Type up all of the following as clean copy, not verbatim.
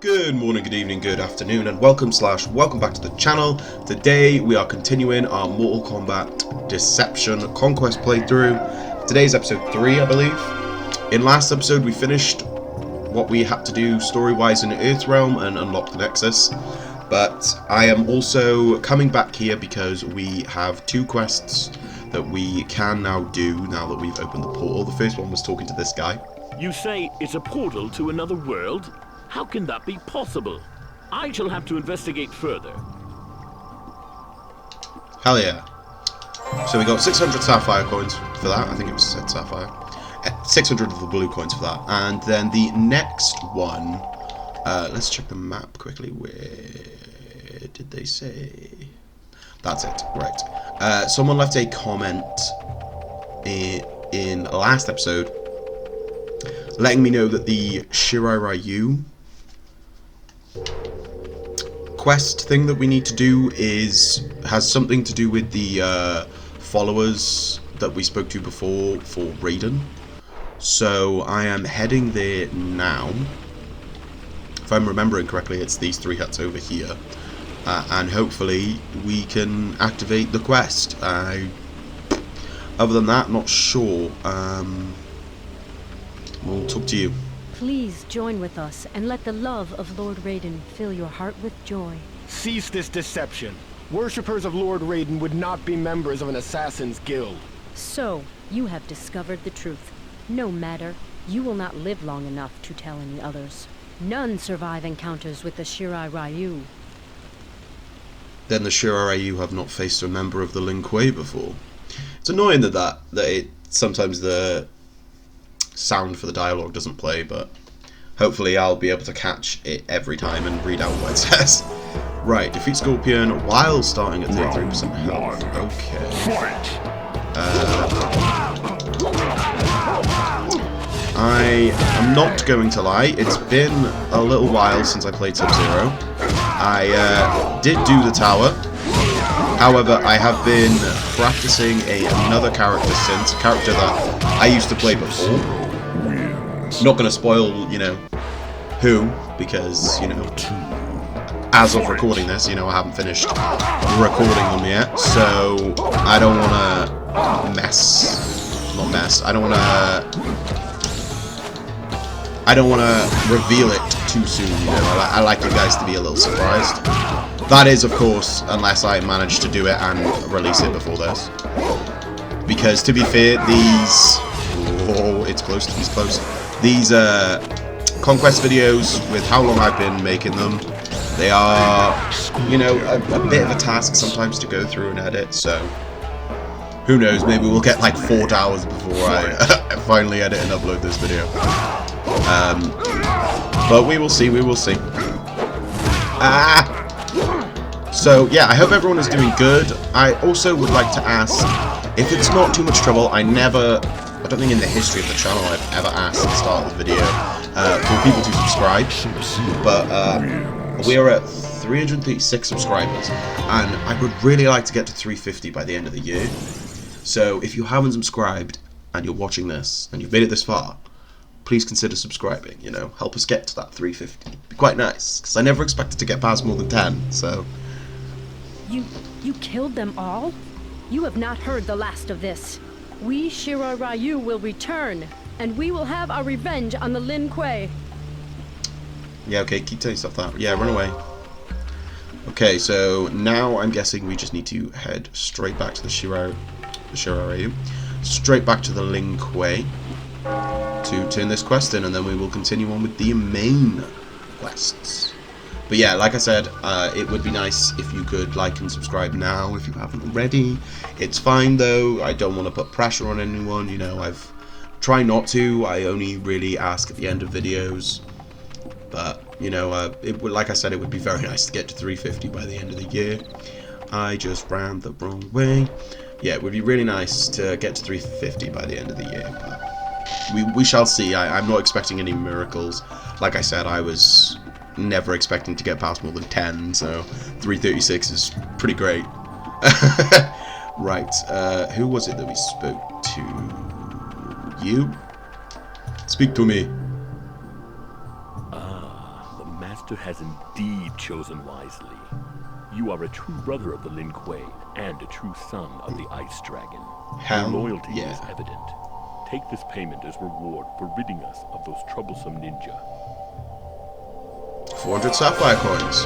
Good morning, good evening, good afternoon, and welcome back to the channel. Today we are continuing our Mortal Kombat Deception Conquest playthrough. Today's episode 3, I believe. In last episode we finished what we had to do story-wise in Neatherrealm and unlocked the Nexus. But I am also coming back here because we have two quests that we can now do now that we've opened the portal. The first one was talking to this guy. You say it's a portal to another world? How can that be possible? I shall have to investigate further. Hell yeah. So we got 600 sapphire coins for that. I think it was said sapphire. 600 of the blue coins for that. And then the next one, let's check the map quickly. Where did they say? That's it, right. Someone left a comment in last episode letting me know that the Shirai Ryu quest thing that we need to do has something to do with the followers that we spoke to before for Raiden. So I am heading there now. If I'm remembering correctly, it's these three huts over here, and hopefully we can activate the quest. Other than that, not sure. We'll talk to you. Please join with us and let the love of Lord Raiden fill your heart with joy. Cease this deception. Worshippers of Lord Raiden would not be members of an assassin's guild. So, you have discovered the truth. No matter, you will not live long enough to tell any others. None survive encounters with the Shirai Ryu. Then the Shirai Ryu have not faced a member of the Lin Kuei before. It's annoying that sometimes the sound for the dialogue doesn't play, but hopefully I'll be able to catch it every time and read out what it says. Right, defeat Scorpion while starting at 33% health. Okay. I am not going to lie, it's been a little while since I played Sub-Zero. I did do the tower. However, I have been practicing another character since, a character that I used to play before. Not going to spoil, who, because, as of recording this, I haven't finished recording them yet, so I don't want to I don't want to reveal it too soon, I like you guys to be a little surprised. That is, of course, unless I manage to do it and release it before this. Because, to be fair, these... Oh, it's close, he's close. These conquest videos, with how long I've been making them, they are, a bit of a task sometimes to go through and edit, so... Who knows, maybe we'll get like 4 hours before I finally edit and upload this video. But we will see, So, yeah, I hope everyone is doing good. I also would like to ask, if it's not too much trouble, I don't think in the history of the channel I've ever asked at the start of the video for people to subscribe, but we are at 336 subscribers, and I would really like to get to 350 by the end of the year. So if you haven't subscribed and you're watching this and you've made it this far, please consider subscribing, help us get to that 350. It'd be quite nice, because I never expected to get past more than 10, so... You killed them all? You have not heard the last of this. We Shirai Ryu will return, and we will have our revenge on the Lin Kuei. Yeah, okay, keep telling yourself that. Yeah, run away. Okay, so now I'm guessing we just need to head straight back to the Shirai Ryu, straight back to the Lin Kuei to turn this quest in, and then we will continue on with the main quests. But yeah, like I said, it would be nice if you could like and subscribe now if you haven't already. It's fine though, I don't want to put pressure on anyone, I've tried not to, I only really ask at the end of videos. But, like I said, it would be very nice to get to 350 by the end of the year. I just ran the wrong way. Yeah, it would be really nice to get to 350 by the end of the year, but we shall see. I'm not expecting any miracles. Like I said, I was never expecting to get past more than 10, so 336 is pretty great. Right, who was it that we spoke to? You? Speak to me. The master has indeed chosen wisely. You are a true brother of the Lin Kuei and a true son of the Ice Dragon. Hell Your loyalty yeah. is evident. Take this payment as reward for ridding us of those troublesome ninja. 400 sapphire coins.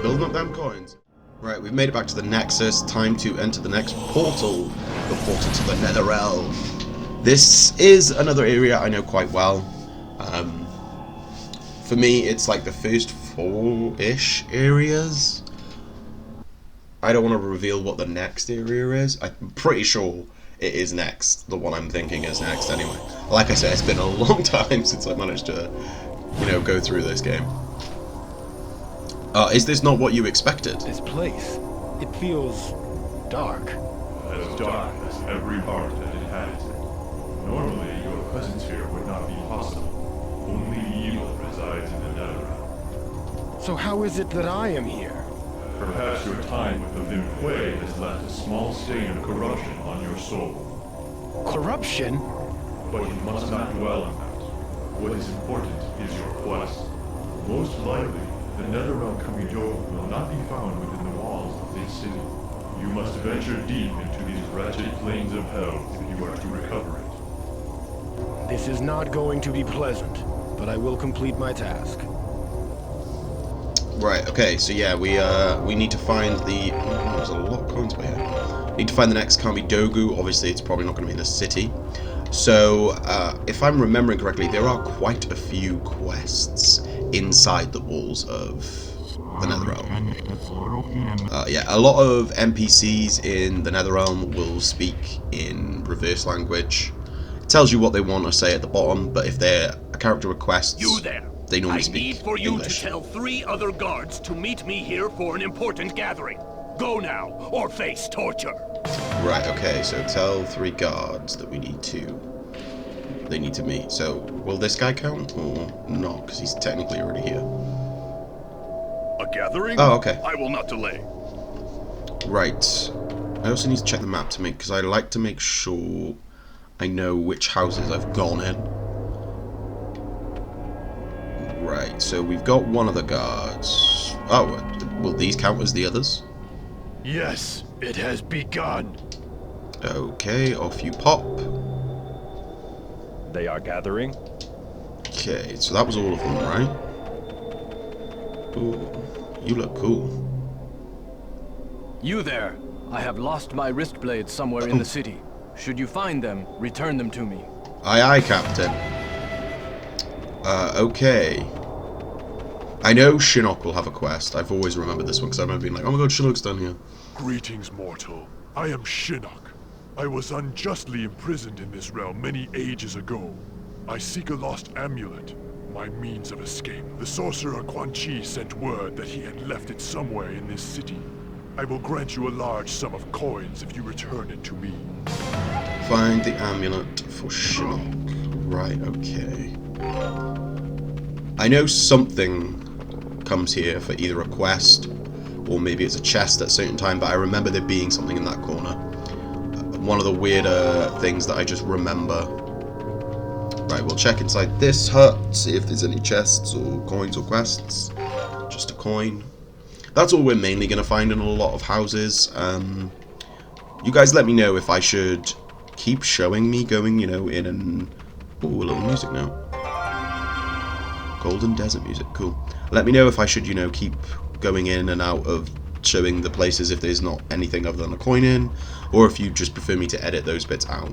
Building up them coins. Right, we've made it back to the Nexus. Time to enter the next portal. The portal to the Neatherrealm. This is another area I know quite well. For me, it's like the first 4-ish areas. I don't want to reveal what the next area is. I'm pretty sure it is next. The one I'm thinking is next anyway. Like I said, it's been a long time since I managed to, you know, go through this game. Is this not what you expected? This place, it feels dark. As dark as every heart that inhabits it. Normally, your presence here would not be possible. Only evil resides in the Neatherrealm. So how is it that I am here? Perhaps your time with the Lin Kuei has left a small stain of corruption on your soul. Corruption? But you must not dwell on that. What is important is your quest. Most likely, the Neatherrealm Kamijo will not be found within the walls of this city. You must venture deep into these wretched plains of hell if you are to recover it. This is not going to be pleasant, but I will complete my task. Right, okay, so yeah, we need to find the... Oh, there's a lot of coins by here. Need to find the next Kamidogu. Obviously, it's probably not going to be in the city. So, if I'm remembering correctly, there are quite a few quests inside the walls of the Neatherrealm. Yeah, a lot of NPCs in the Neatherrealm will speak in reverse language. It tells you what they want to say at the bottom, but if they're a character requests, You there! they normally I speak need for you English. to tell 3 other guards to meet me here for an important gathering. Go now, or face torture. Right, okay, so tell 3 guards that they need to meet. So, will this guy count, or not? Because he's technically already here. A gathering? Oh, okay. I will not delay. Right. I also need to check the map to make, because I like to make sure I know which houses I've gone in. Right, so we've got one of the guards. Oh, will these count as the others? Yes, it has begun. Okay, off you pop. They are gathering. Okay, so that was all of them, right? Ooh, you look cool. You there! I have lost my wrist blades somewhere in the city. Should you find them, return them to me. Aye aye, Captain. Okay. I know Shinnok will have a quest. I've always remembered this one because I remember being like, oh my god, Shinnok's done here. Greetings, mortal. I am Shinnok. I was unjustly imprisoned in this realm many ages ago. I seek a lost amulet, my means of escape. The sorcerer Quan Chi sent word that he had left it somewhere in this city. I will grant you a large sum of coins if you return it to me. Find the amulet for Shinnok. Right, okay. I know something comes here for either a quest or maybe it's a chest at a certain time, but I remember there being something in that corner. One of the weirder things that I just remember. Right, we'll check inside this hut, see if there's any chests or coins or quests. Just a coin. That's all we're mainly going to find in a lot of houses. You guys let me know if I should keep showing me going, you know, in and... Ooh, a little music now. Golden Desert music, cool. Let me know if I should, you know, keep going in and out of showing the places if there's not anything other than a coin in, or if you just prefer me to edit those bits out.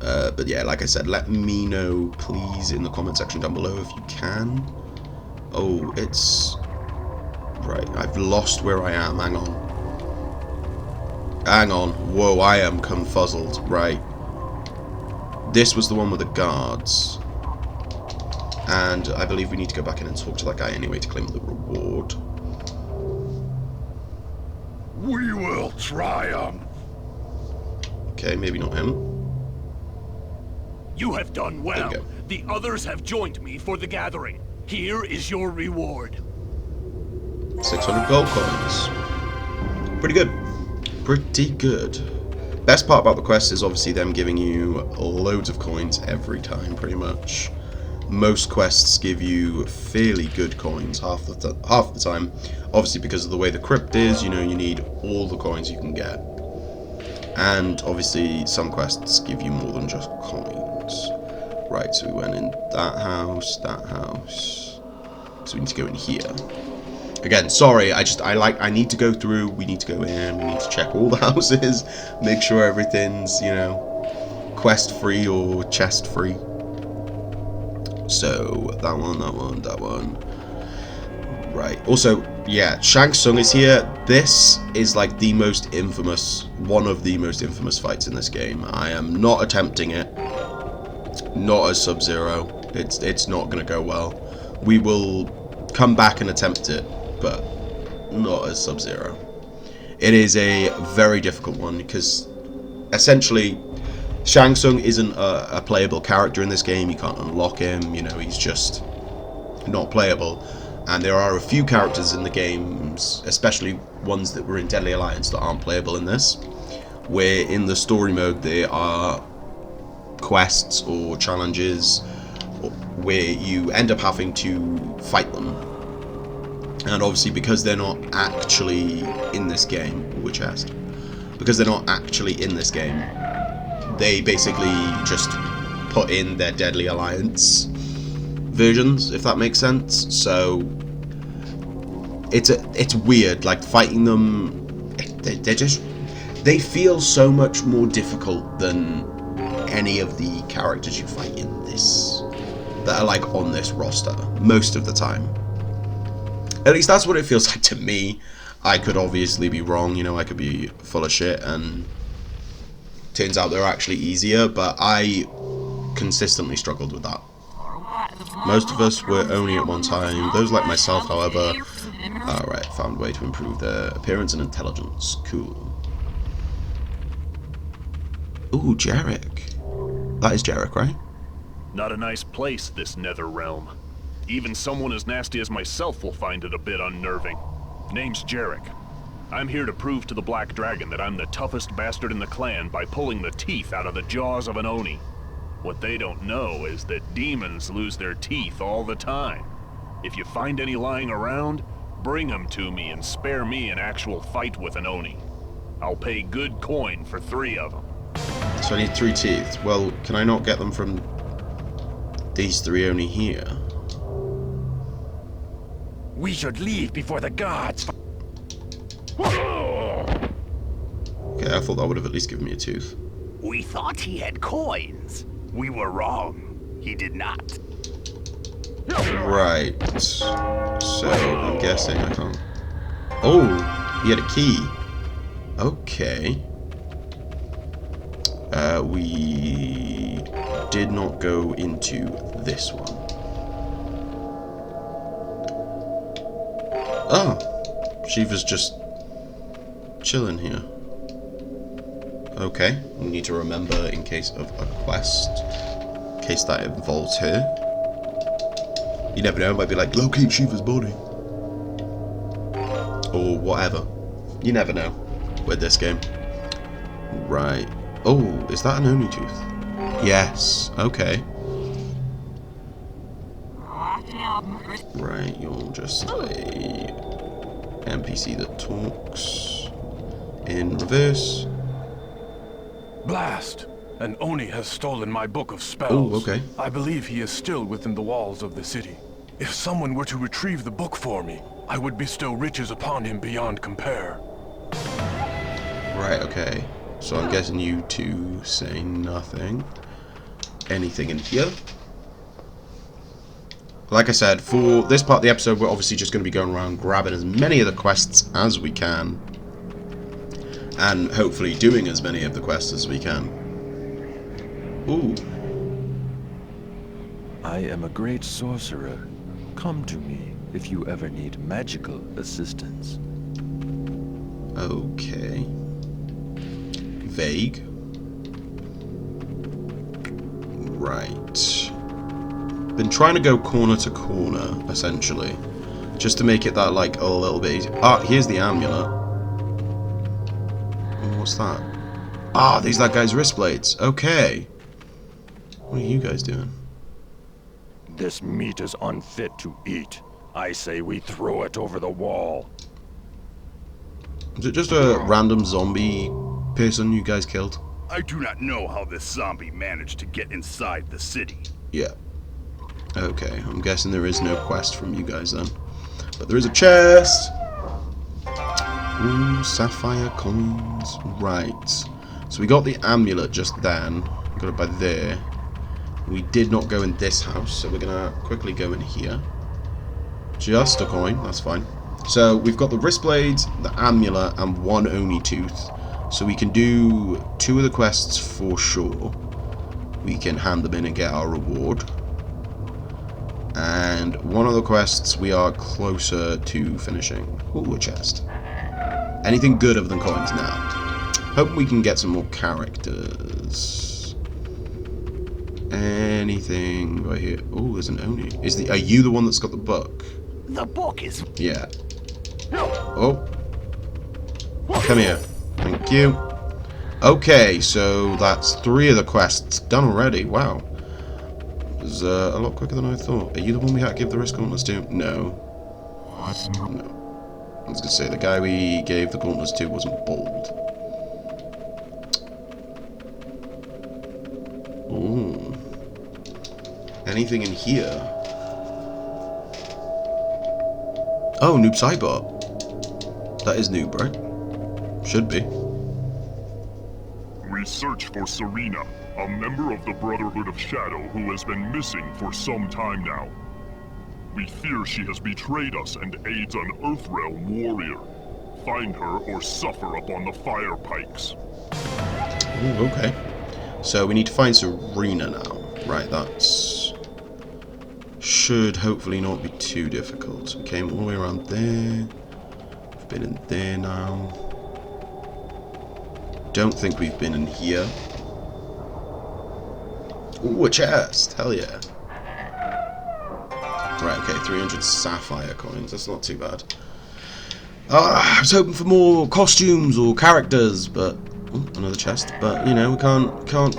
But yeah, like I said, let me know, please, in the comment section down below if you can. Oh, it's... Right, I've lost where I am, hang on. Hang on, whoa, I am confuzzled, right. This was the one with the guards. And I believe we need to go back in and talk to that guy anyway to claim the reward. We will triumph. Okay, maybe not him. You have done well. There we The others have joined me for the gathering. Here is your reward. 600 gold coins. Pretty good. Pretty good. Best part about the quest is obviously them giving you loads of coins every time, pretty much. most quests give you fairly good coins half the time. Obviously, because of the way the crypt is, you know, you need all the coins you can get. And obviously, some quests give you more than just coins. Right, so we went in that house. So we need to go in here. Again, sorry, I need to go through, we need to go in, we need to check all the houses, make sure everything's, you know, quest free or chest free. So, that one. Right, also, yeah, Shang Tsung is here. This is like the most infamous, one of the most infamous fights in this game. I am not attempting it. Not as Sub-Zero. It's not going to go well. We will come back and attempt it, but not as Sub-Zero. It is a very difficult one because essentially Shang Tsung isn't a playable character in this game. You can't unlock him, you know, he's just not playable. And there are a few characters in the games, especially ones that were in Deadly Alliance, that aren't playable in this, where in the story mode there are quests or challenges where you end up having to fight them. And obviously because they're not actually in this game, because they're not actually in this game, they basically just put in their Deadly Alliance versions, if that makes sense. So it's weird, like fighting them, they feel so much more difficult than any of the characters you fight in this that are like on this roster most of the time. At least that's what it feels like to me. I could obviously be wrong, you know, I could be full of shit and turns out they're actually easier, but I consistently struggled with that. Most of us were only at one time. Those like myself, however, alright, found a way to improve their appearance and intelligence. Cool. Ooh, Jarek. That is Jarek, right? Not a nice place, this Neatherrealm. Even someone as nasty as myself will find it a bit unnerving. Name's Jarek. I'm here to prove to the Black Dragon that I'm the toughest bastard in the clan by pulling the teeth out of the jaws of an Oni. What they don't know is that demons lose their teeth all the time. If you find any lying around, bring them to me and spare me an actual fight with an Oni. I'll pay good coin for 3 of them. So I need 3 teeth. Well, can I not get them from these 3 only here? We should leave before the gods. Okay, I thought that would have at least given me a tooth. We thought he had coins. We were wrong. He did not. Right. So I'm guessing I can't. Oh, he had a key. Okay. We did not go into this one. Oh, Shiva's just chilling here. Okay, we need to remember in case of a quest, in case that involves her. You never know, it might be like, locate Shiva's body. Or whatever. You never know with this game. Right. Oh, is that an Oni tooth? Yes, okay. Right, you're just a NPC that talks in reverse. Blast! An Oni has stolen my book of spells. Oh, okay. I believe he is still within the walls of the city. If someone were to retrieve the book for me, I would bestow riches upon him beyond compare. Right, okay. So I'm guessing you two say nothing. Anything in here? Like I said, for this part of the episode, we're obviously just going to be going around grabbing as many of the quests as we can. And hopefully doing as many of the quests as we can. Ooh. I am a great sorcerer. Come to me if you ever need magical assistance. Okay. Vague. Right. Been trying to go corner to corner, essentially. Just to make it that, like, a little bit easier. Ah, here's the amulet. What's that? Ah, these are that guy's wrist blades. Okay. What are you guys doing? This meat is unfit to eat. I say we throw it over the wall. Is it just a random zombie person you guys killed? I do not know how this zombie managed to get inside the city. Yeah. Okay, I'm guessing there is no quest from you guys then. But there is a chest! Ooh, sapphire coins. Right. So we got the amulet just then. We got it by there. We did not go in this house, so we're gonna quickly go in here. Just a coin, that's fine. So we've got the wrist blades, the amulet, and one Oni tooth. So we can do 2 of the quests for sure. We can hand them in and get our reward. And one of the quests we are closer to finishing. Ooh, a chest. Anything good other than coins now? Hope we can get some more characters. Anything right here? Oh, there's an Oni. Are you the one that's got the book? The book is... Yeah. Oh. Come here. Thank you. Okay, so that's 3 of the quests done already. Wow. It was a lot quicker than I thought. Are you the one we had to give the wrist gauntlets to? No. No. I was going to say, the guy we gave the gauntlets to wasn't bald. Ooh. Anything in here? Oh, Noob Cybot. That is Noob, right? Should be. We search for Serena, a member of the Brotherhood of Shadow who has been missing for some time now. We fear she has betrayed us and aids an Earthrealm warrior. Find her or suffer upon the fire pikes. Ooh, okay. So we need to find Serena now. Right, that's... should hopefully not be too difficult. So we came all the way around there. We've been in there now. Don't think we've been in here. Ooh, a chest! Hell yeah. Right, okay, 300 sapphire coins. That's not too bad. I was hoping for more costumes or characters, but... ooh, another chest. But, you know, we can't...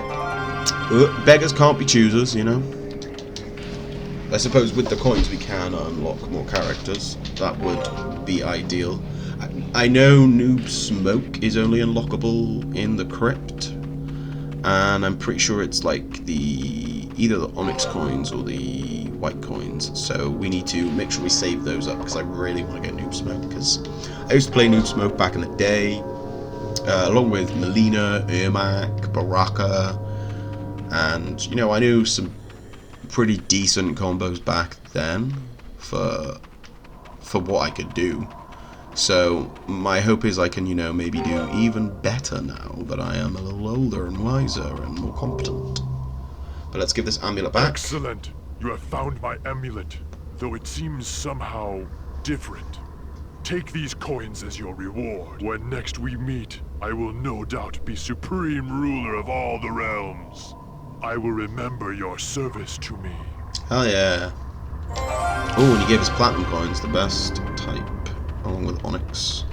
beggars can't be choosers, you know. I suppose with the coins we can unlock more characters. That would be ideal. I know Noob Smoke is only unlockable in the crypt, and I'm pretty sure it's like either the Onyx coins or the white coins, so we need to make sure we save those up, because I really want to get Noob Smoke, because I used to play Noob Smoke back in the day, along with Melina, Ermac, Baraka, and, you know, I knew some pretty decent combos back then for what I could do. So my hope is I can, you know, maybe do even better now that I am a little older and wiser and more competent. But let's give this amulet back. Excellent. You have found my amulet, though it seems somehow different. Take these coins as your reward. When next we meet, I will no doubt be supreme ruler of all the realms. I will remember your service to me. Hell yeah. Oh, and he gave us platinum coins, the best type, along with onyx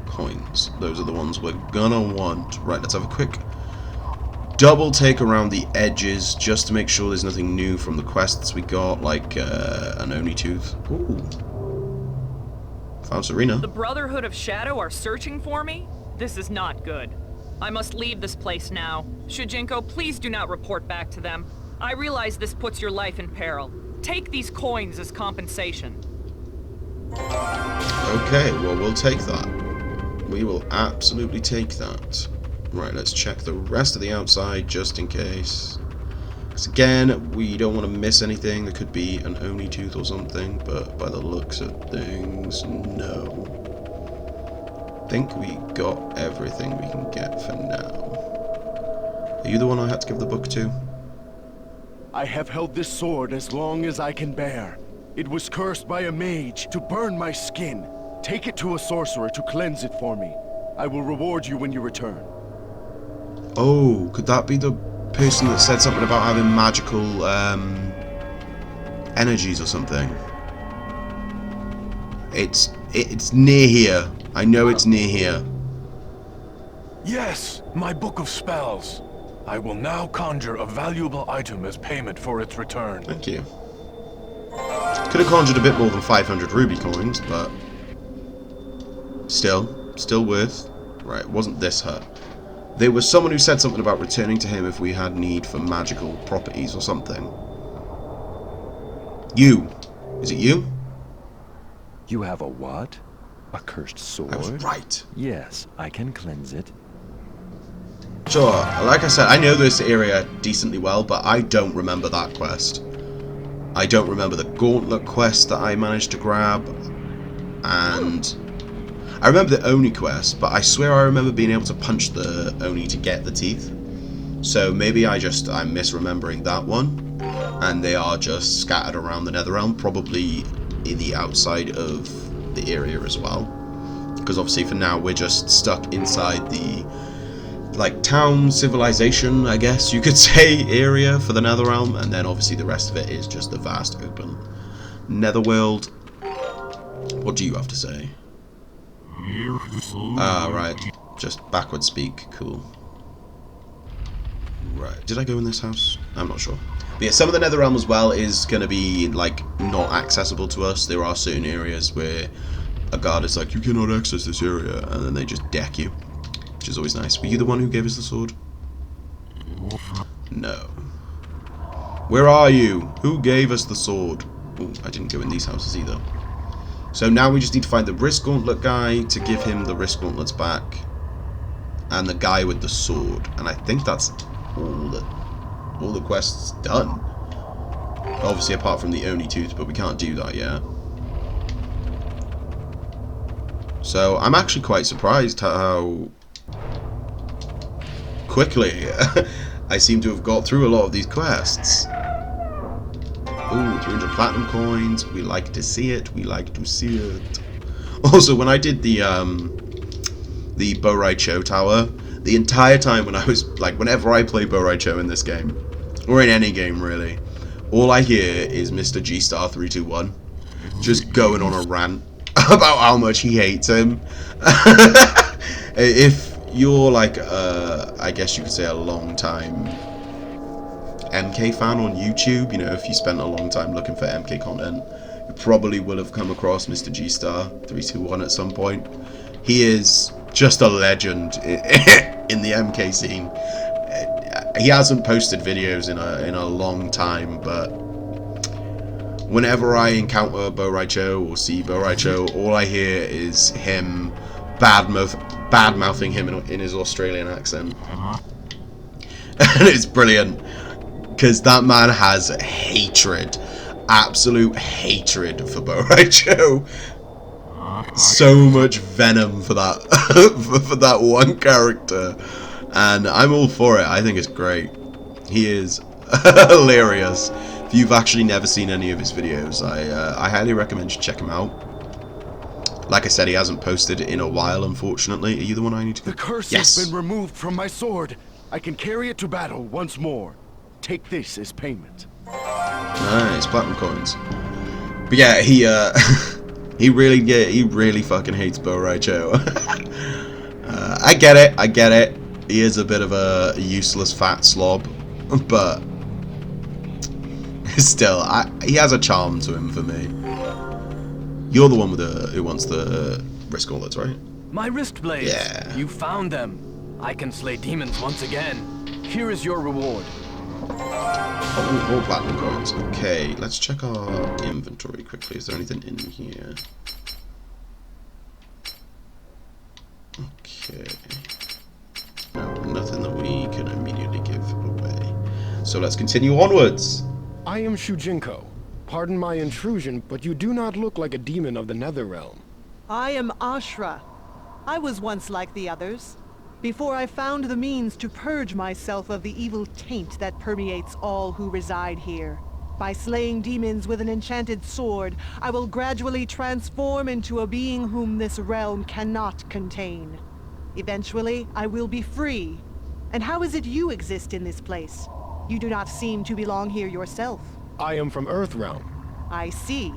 coins. Those are the ones we're gonna want. Right, let's have a quick double take around the edges just to make sure there's nothing new from the quests we got, like an Oni tooth. Ooh. Found Serena. The Brotherhood of Shadow are searching for me? This is not good. I must leave this place now. Shujinko, please do not report back to them. I realize this puts your life in peril. Take these coins as compensation. Okay, well, we'll take that. We will absolutely take that. Right, let's check the rest of the outside just in case. Because again, we don't want to miss anything. There could be an Oni tooth or something, but by the looks of things, no. I think we got everything we can get for now. Are you the one I had to give the book to? I have held this sword as long as I can bear. It was cursed by a mage to burn my skin. Take it to a sorcerer to cleanse it for me. I will reward you when you return. Oh, could that be the person that said something about having magical energies or something? It's near here. I know it's near here. Yes, my book of spells. I will now conjure a valuable item as payment for its return. Thank you. Could have conjured a bit more than 500 ruby coins, but still worth. Right, it wasn't this hut. There was someone who said something about returning to him if we had need for magical properties or something. You. Is it you? You have a what? A cursed sword? I was right. Yes, I can cleanse it. Sure, like I said, I know this area decently well, but I don't remember that quest. I don't remember the gauntlet quest that I managed to grab, and I remember the Oni quest, but I swear I remember being able to punch the Oni to get the teeth. So maybe I'm misremembering that one, and they are just scattered around the Neatherrealm, probably in the outside of the area as well. Because obviously for now we're just stuck inside the town civilization, I guess you could say, area for the Neatherrealm, and then obviously the rest of it is just the vast open netherworld. What do you have to say? Ah, right. Just backward speak. Cool. Right. Did I go in this house? I'm not sure. But yeah, some of the Neatherrealm as well is going to be, not accessible to us. There are certain areas where a guard is like, you cannot access this area, and then they just deck you. Which is always nice. Were you the one who gave us the sword? No. Where are you? Who gave us the sword? Oh, I didn't go in these houses either. So now we just need to find the wrist gauntlet guy to give him the wrist gauntlets back. And the guy with the sword. And I think that's all the quests done. Obviously apart from the Oni tooth, but we can't do that yet. So I'm actually quite surprised how quickly I seem to have got through a lot of these quests. Ooh, 300 platinum coins. We like to see it. We like to see it. Also, when I did the Bo-Rai Cho tower, the entire time when I was, whenever I play Bo-Rai Cho in this game, or in any game really, all I hear is Mr. G*321 just going on a rant about how much he hates him. If you're I guess you could say a long time MK fan on YouTube, if you spent a long time looking for MK content, you probably will have come across Mr. G*321 at some point. He is just a legend in the MK scene. He hasn't posted videos in a long time, but whenever I encounter Bo-Rai Cho or see Bo-Rai Cho, all I hear is him bad-mouthing him in his Australian accent. And it's brilliant, because that man has hatred, absolute hatred for Bo-Rai Cho. So much venom for that for that one character, and I'm all for it. I think it's great. He is hilarious. If you've actually never seen any of his videos, I highly recommend you check him out. Like I said, he hasn't posted in a while, unfortunately. Are you the one I need to go? The curse Yes. has been removed from my sword. I can carry it to battle once more. Take this as payment. Nice, platinum coins. But yeah, he really fucking hates Bo-Rai Cho. I get it. He is a bit of a useless fat slob, but still, he has a charm to him for me. You're the one who wants the wrist gauntlets, right? My wrist blades! Yeah. You found them. I can slay demons once again. Here is your reward. Oh, more platinum coins. Okay, let's check our inventory quickly. Is there anything in here? Okay. No, nothing that we can immediately give away. So let's continue onwards. I am Shujinko. Pardon my intrusion, but you do not look like a demon of the Neatherrealm. I am Ashra. I was once like the others, before I found the means to purge myself of the evil taint that permeates all who reside here. By slaying demons with an enchanted sword, I will gradually transform into a being whom this realm cannot contain. Eventually, I will be free. And how is it you exist in this place? You do not seem to belong here yourself. I am from Earthrealm. I see.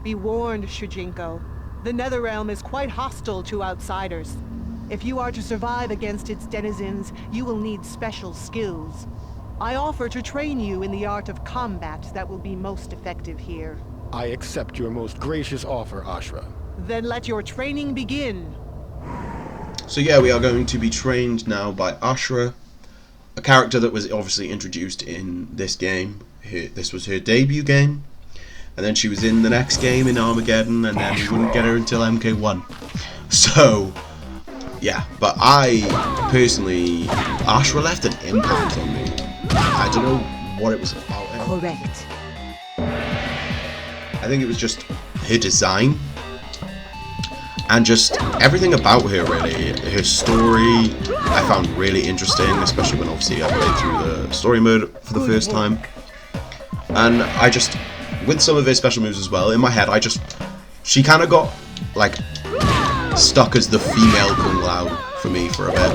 Be warned, Shujinko. The Neatherrealm is quite hostile to outsiders. If you are to survive against its denizens, you will need special skills. I offer to train you in the art of combat that will be most effective here. I accept your most gracious offer, Ashra. Then let your training begin. So yeah, we are going to be trained now by Ashra, a character that was obviously introduced in this game. This was her debut game, and then she was in the next game in Armageddon, and then we wouldn't get her until MK1. So, yeah, but I personally, Ashra left an impact on me. I don't know what it was about her. Correct. I think it was just her design, and just everything about her, really. Her story I found really interesting, especially when obviously I played through the story mode for the first time. And I just, with some of her special moves as well, in my head she kind of got, like, stuck as the female Kung Lao for me for a bit.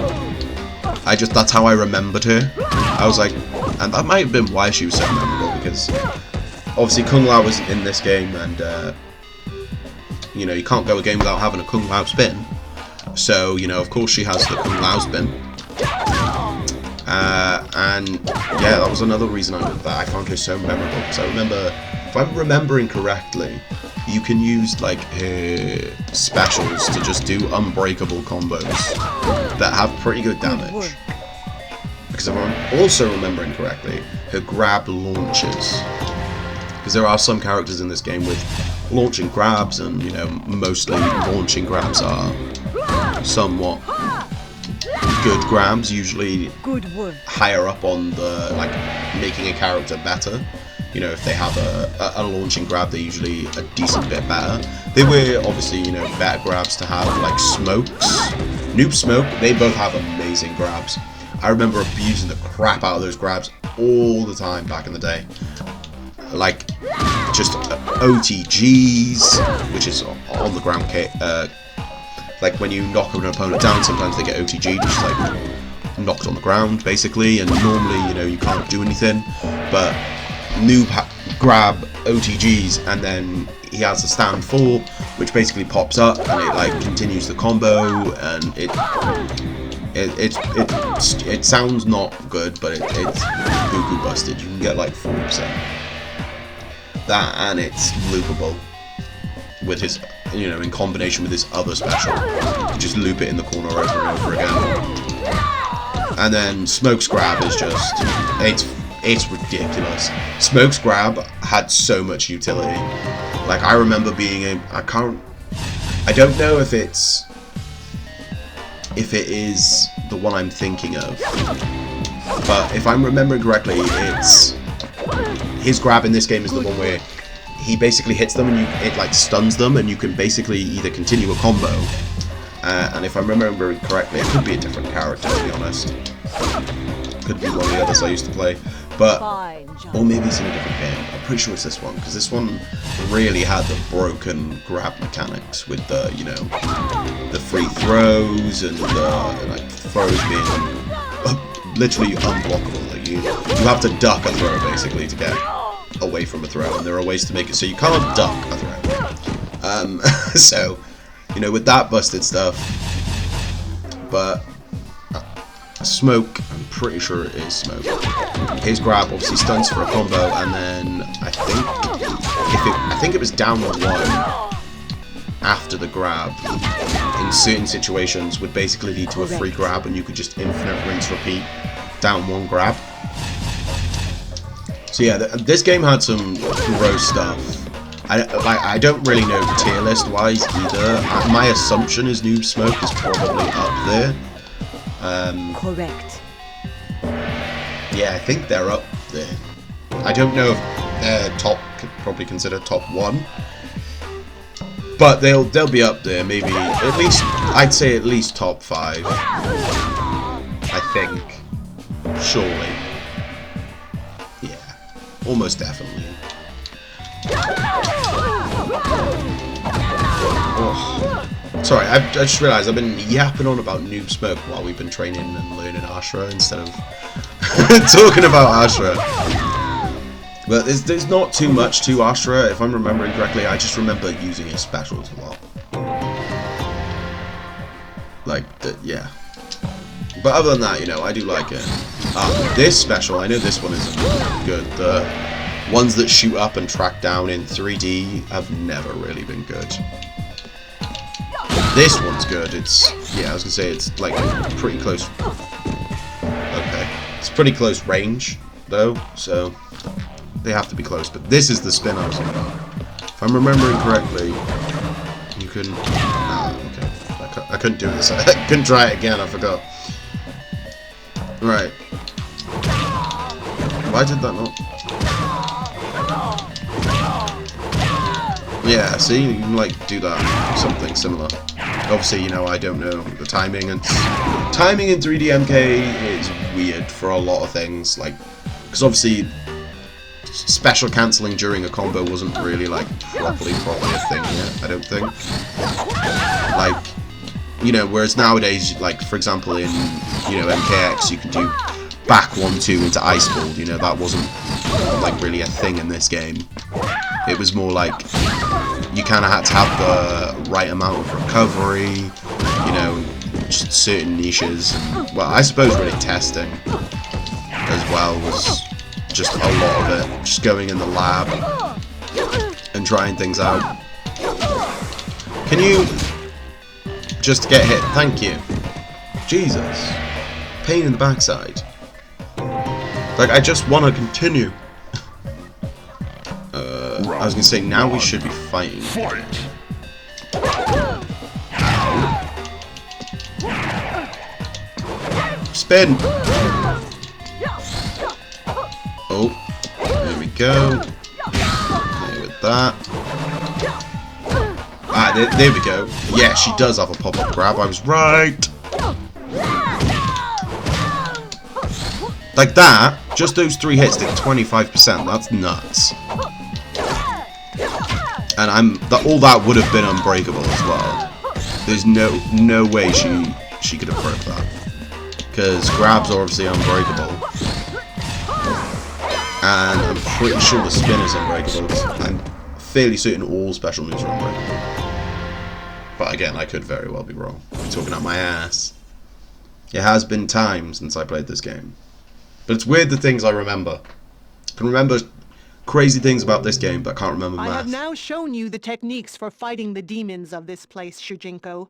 That's how I remembered her. I was like, and that might have been why she was so memorable, because obviously Kung Lao wasn't in this game, and you know, you can't go a game without having a Kung Lao spin. So, you know, of course she has the Kung Lao spin. And yeah, that was another reason that I found her so memorable, because I remember, if I'm remembering correctly, you can use like her specials to just do unbreakable combos that have pretty good damage. Because if I'm also remembering correctly, her grab launches. Because there are some characters in this game with launching grabs, and you know, mostly launching grabs are somewhat good grabs, usually higher up on the, like, making a character better. You know, if they have a launching grab, they're usually a decent bit better. They were obviously, you know, better grabs to have, like Smokes, Noob Smoke. They both have amazing grabs. I remember abusing the crap out of those grabs all the time back in the day. Like, just OTGs, which is on the ground kit. Like, when you knock an opponent down, sometimes they get OTG, just like knocked on the ground, basically. And normally, you know, you can't do anything. But Noob grab OTGs, and then he has a stand 4, which basically pops up, and it like continues the combo, and it sounds not good, but it's Goku busted. You can get like 4%. That, and it's loopable with his, you know, in combination with his other special. You can just loop it in the corner over and over again. And then Smoke's grab is just, it's ridiculous. Smoke's grab had so much utility. Like, I remember being I don't know if it is the one I'm thinking of, but if I'm remembering correctly, it's his grab in this game is the one where he basically hits them and it like stuns them, and you can basically either continue a combo, and if I'm remembering correctly, it could be a different character, to be honest. Could be one of the others I used to play, but or maybe it's in a different game. I'm pretty sure it's this one, because this one really had the broken grab mechanics with the, you know, the free throws and the like throws being literally unblockable. Like you have to duck a throw basically to get away from a throw, and there are ways to make it so you can't duck a throw. So, you know, with that busted stuff, but Smoke, I'm pretty sure it is Smoke. His grab obviously stuns for a combo, and then I think it was down 1 after the grab in certain situations would basically lead to a free grab, and you could just infinite rinse repeat down 1 grab. So yeah, this game had some gross stuff. I don't really know tier list wise either. My assumption is Noob Smoke is probably up there. Correct. Yeah, I think they're up there. I don't know if they're top, probably considered top 1, but they'll be up there. Maybe at least, I'd say at least top 5. I think, surely. Yeah, almost definitely. Oh. Sorry, I just realised I've been yapping on about Noob Smoke while we've been training and learning Ashra instead of talking about Ashra. But there's not too much to Ashra, if I'm remembering correctly. I just remember using his specials a lot. Like, yeah. But other than that, you know, I do like it. This special, I know this one isn't good. Ones that shoot up and track down in 3D have never really been good. This one's good. It's, yeah, I was gonna say it's like pretty close. Okay, it's pretty close range though, so they have to be close. But this is the spin I was talking about. If I'm remembering correctly, you can. Okay, I couldn't do this. I couldn't try it again. I forgot. Right. Why did that not? Yeah, see, you can like do that, something similar. Obviously, you know, I don't know the timing, and timing in 3D MK is weird for a lot of things, like, because obviously special cancelling during a combo wasn't really like properly a thing yet, I don't think. Like, you know, whereas nowadays, like for example in, you know, MKX, you can do back 1-2 into Ice Cold, you know, that wasn't like really a thing in this game. It was more like you kind of had to have the right amount of recovery, you know, just certain niches. And, well, I suppose really testing as well was just a lot of it. Just going in the lab and trying things out. Can you just get hit? Thank you. Jesus. Pain in the backside. Like, I just want to continue. I was gonna say, now we should be fighting. Spin! Oh, there we go. Play with that. Ah, there we go. Yeah, she does have a pop-up grab, I was right! Like that, just those 3 hits did 25%, that's nuts. And all that would have been unbreakable as well. There's no way she could have broke that. Because grabs are obviously unbreakable. And I'm pretty sure the spin is unbreakable. I'm fairly certain all special moves are unbreakable. But again, I could very well be wrong. I'm talking out my ass. It has been time since I played this game. But it's weird the things I remember. I can remember crazy things about this game, but I can't remember math. I have now shown you the techniques for fighting the demons of this place, Shujinko.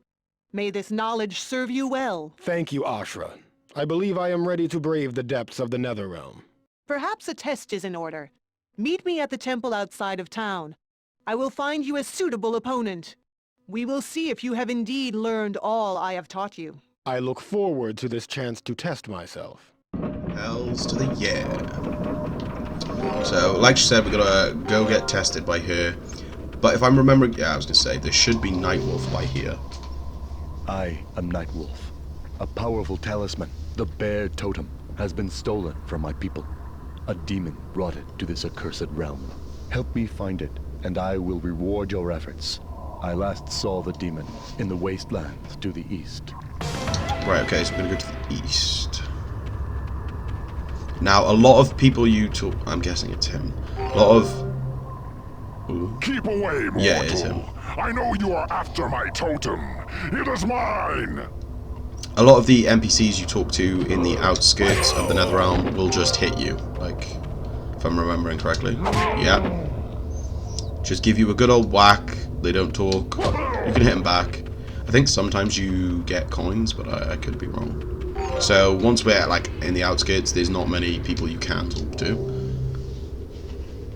May this knowledge serve you well. Thank you, Ashra. I believe I am ready to brave the depths of the Neatherrealm. Perhaps a test is in order. Meet me at the temple outside of town. I will find you a suitable opponent. We will see if you have indeed learned all I have taught you. I look forward to this chance to test myself. Hells to the yeah. So, like she said, we're gonna go get tested by her. But if I'm remembering, yeah, I was gonna say, there should be Nightwolf by here. I am Nightwolf. A powerful talisman, the bear totem, has been stolen from my people. A demon brought it to this accursed realm. Help me find it, and I will reward your efforts. I last saw the demon in the wastelands to the east. Right, okay, so we're gonna go to the east. Now, a lot of people you talk... I'm guessing it's him. A lot of... Ooh. Keep away, mortal. Yeah, it is him. I know you are after my totem. It is mine. A lot of the NPCs you talk to in the outskirts of the Neatherrealm will just hit you. Like, if I'm remembering correctly. Yeah. Just give you a good old whack. They don't talk. You can hit them back. I think sometimes you get coins, but I could be wrong. So once we're like in the outskirts, there's not many people you can talk to.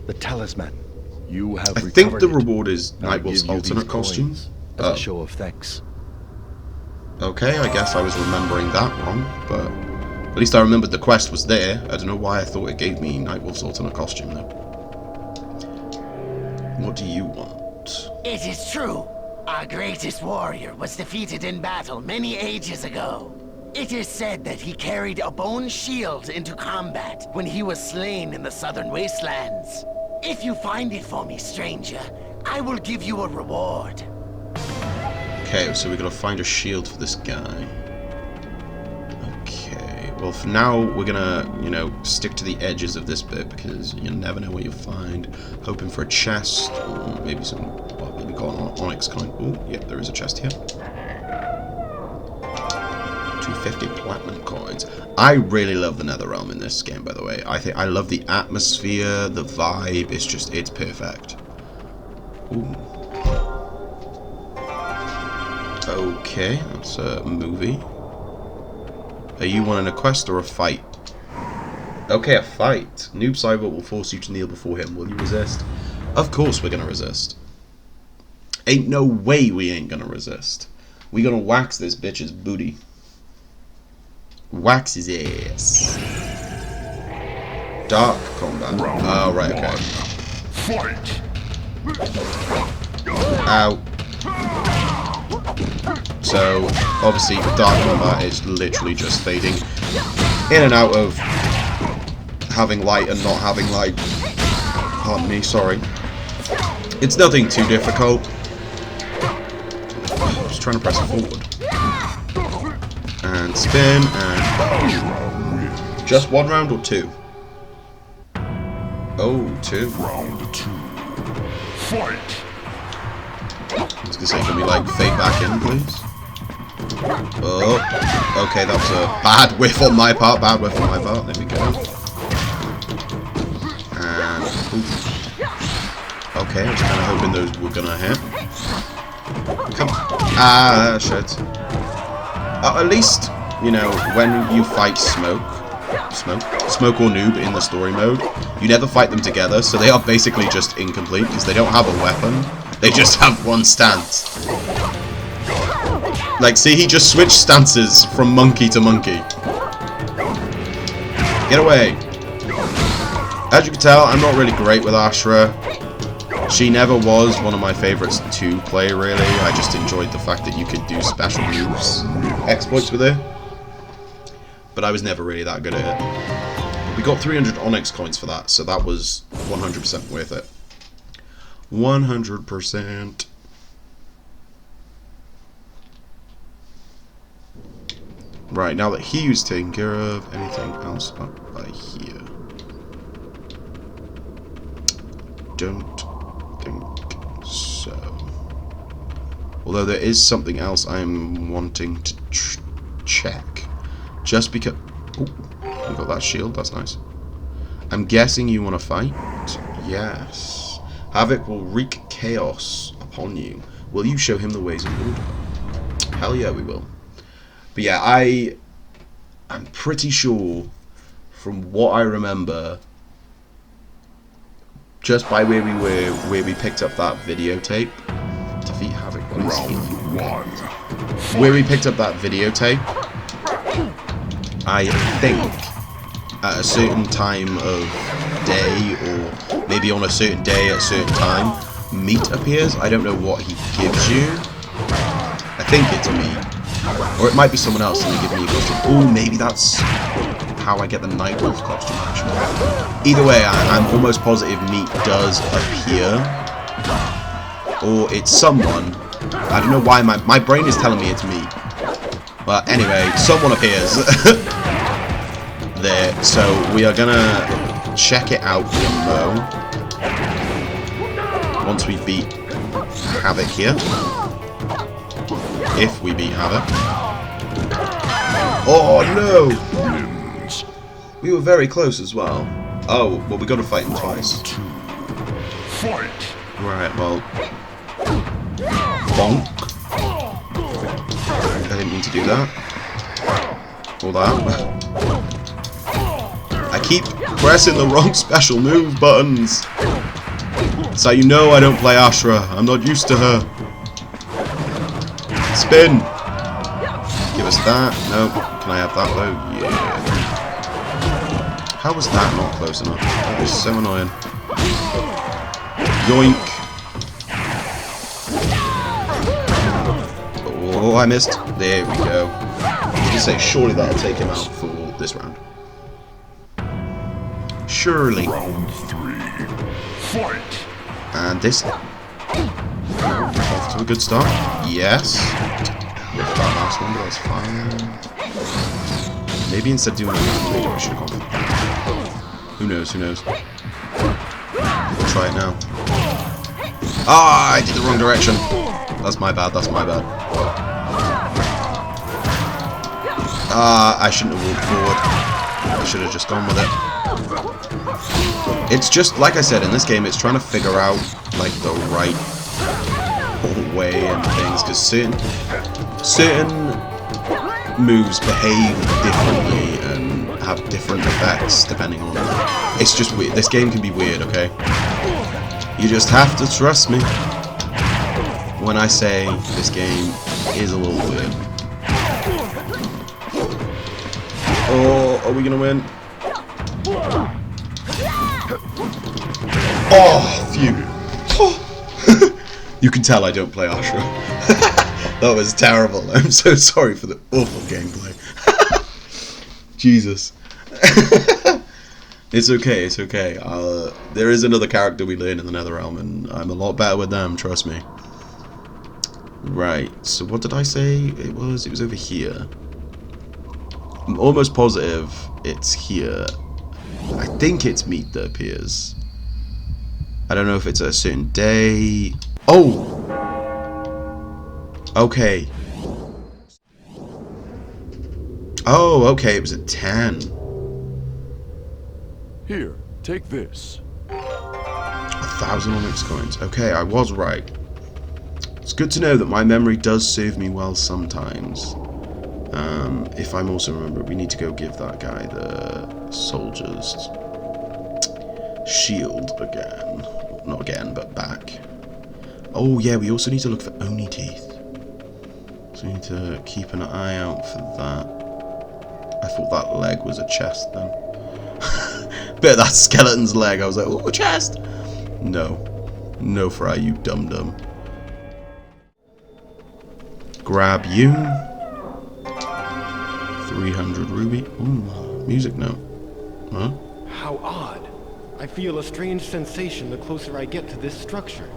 The talisman. You have I think the reward is Nightwolf's alternate costume. As a show of thanks. Okay, I guess I was remembering that wrong, but at least I remembered the quest was there. I don't know why I thought it gave me Nightwolf's alternate costume though. What do you want? It is true. Our greatest warrior was defeated in battle many ages ago. It is said that he carried a bone shield into combat when he was slain in the southern wastelands. If you find it for me, stranger, I will give you a reward. Okay, so we gotta find a shield for this guy. Okay, well for now we're gonna, you know, stick to the edges of this bit because you never know what you'll find. Hoping for a chest or maybe some, well, maybe got an onyx coin. Oh, yep, there is a chest here. 250 platinum coins. I really love the Neatherrealm in this game, by the way. I love the atmosphere, the vibe. It's perfect. Ooh. Okay, that's a movie. Are you wanting a quest or a fight? Okay, a fight. Noob Cybot will force you to kneel before him. Will you resist? Of course we're gonna resist. Ain't no way we ain't gonna resist. We gonna wax this bitch's booty. Wax his ass. Dark combat. Oh, right, okay. Fight! Ow. So, obviously, dark combat is literally just fading in and out of having light and not having light. Pardon me, sorry. It's nothing too difficult. Just trying to press forward. And spin, and... Just one round or two? Oh, two. Round 2. Fight! I was gonna say, can we, like, fade back in, please? Oh, okay, that was a bad whiff on my part, There we go. And, oof. Okay, I was kind of hoping those were gonna hit. Come on. Ah, shit. At least, you know, when you fight Smoke or Noob in the story mode, you never fight them together, so they are basically just incomplete, because they don't have a weapon. They just have one stance. Like, see, he just switched stances from monkey to monkey. Get away. As you can tell, I'm not really great with Ashra. She never was one of my favorites to play, really. I just enjoyed the fact that you could do special moves, exploits with her. But I was never really that good at it. But we got 300 Onyx coins for that, so that was 100% worth it. 100%. Right, now that he's taken care of, anything else up by here? Don't think so. Although there is something else I'm wanting to check. Just because... Oh, we got that shield, that's nice. I'm guessing you want to fight? Yes. Havoc will wreak chaos upon you. Will you show him the ways of order? Hell yeah, we will. But yeah, I'm pretty sure, from what I remember, just by where we were, where we picked up that videotape, defeat Havoc. Round 1. Where we picked up that videotape, I think at a certain time of day, or maybe on a certain day at a certain time, meat appears. I don't know what he gives you. I think it's meat. Or it might be someone else and they give me a costume. Oh, maybe that's how I get the Nightwolf costume, actually. Either way, I'm almost positive meat does appear. Or it's someone. I don't know why my brain is telling me it's meat. But anyway, someone appears. There. So we are gonna check it out below. Once we beat Havoc here. If we beat Havoc. Oh no! We were very close as well. Oh, well we got to fight him twice. Fight! Right, well... Bonk. I didn't mean to do that. Or that. I keep pressing the wrong special move buttons. So you know I don't play Ashra. I'm not used to her. Spin! Give us that. Nope. Can I have that though? Yeah. How was that not close enough? That is so annoying. Yoink! Oh, I missed. There we go. I was gonna say, surely that'll take him out for this round. Surely. Round 3. Fight! And this... Off to a good start. Yes. With that last one, but that's fine. Maybe instead of doing it, maybe I should have gone for that. Who knows, who knows. We'll try it now. Ah, I did the wrong direction. That's my bad, that's my bad. I shouldn't have walked forward. I should have just gone with it. It's just, like I said, in this game, it's trying to figure out, like, the right way and things, because certain moves behave differently and have different effects depending on... It's just weird. This game can be weird, okay? You just have to trust me when I say this game is a little weird. Oh, are we gonna win? Oh, phew. Oh. You can tell I don't play Ashra. That was terrible. I'm so sorry for the awful gameplay. Jesus. It's okay, it's okay. There is another character we learn in the Neatherrealm, and I'm a lot better with them, trust me. Right, so what did I say it was? It was over here. I'm almost positive it's here. I think it's meat that appears. I don't know if it's a certain day. Oh! Okay. Oh, okay, it was at 10. Here, take this. 1,000 onyx coins. Okay, I was right. It's good to know that my memory does serve me well sometimes. If I'm also remember, we need to go give that guy the soldier's shield again. Not again, but back. Oh yeah, we also need to look for Oni teeth. So we need to keep an eye out for that. I thought that leg was a chest then. Bit of that skeleton's leg. I was like, oh, a chest. No. No, Fry, you dum-dum. Grab you. 300 ruby. Ooh, music note. Huh? How odd. I feel a strange sensation the closer I get to this structure.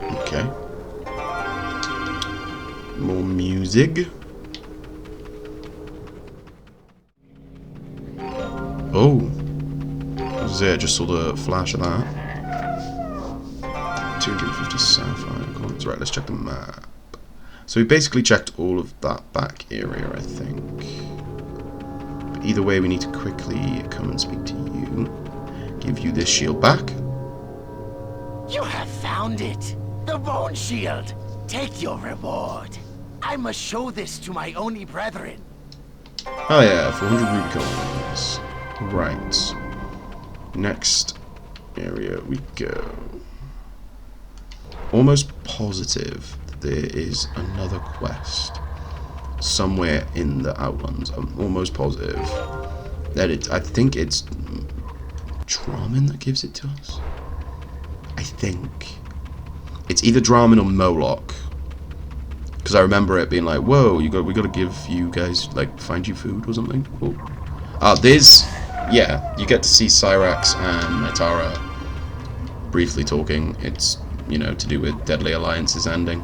Okay. More music. Oh. This is it. I just saw the flash of that. 250 sapphire coins. Right, let's check the map. So we basically checked all of that back area, I think. But either way, we need to quickly come and speak to you. Give you this shield back. You have found it! The bone shield! Take your reward. I must show this to my Oni brethren. Oh yeah, 400 ruby coins. Right. Next area we go. Almost positive that there is another quest somewhere in the Outlands. I'm almost positive that I think it's Draman that gives it to us. I think it's either Draman or Moloch, because I remember it being like, "Whoa, we got to give you guys, like, find you food or something." Oh, there's, yeah, you get to see Cyrax and Natara briefly talking. It's, you know, to do with Deadly Alliance's ending.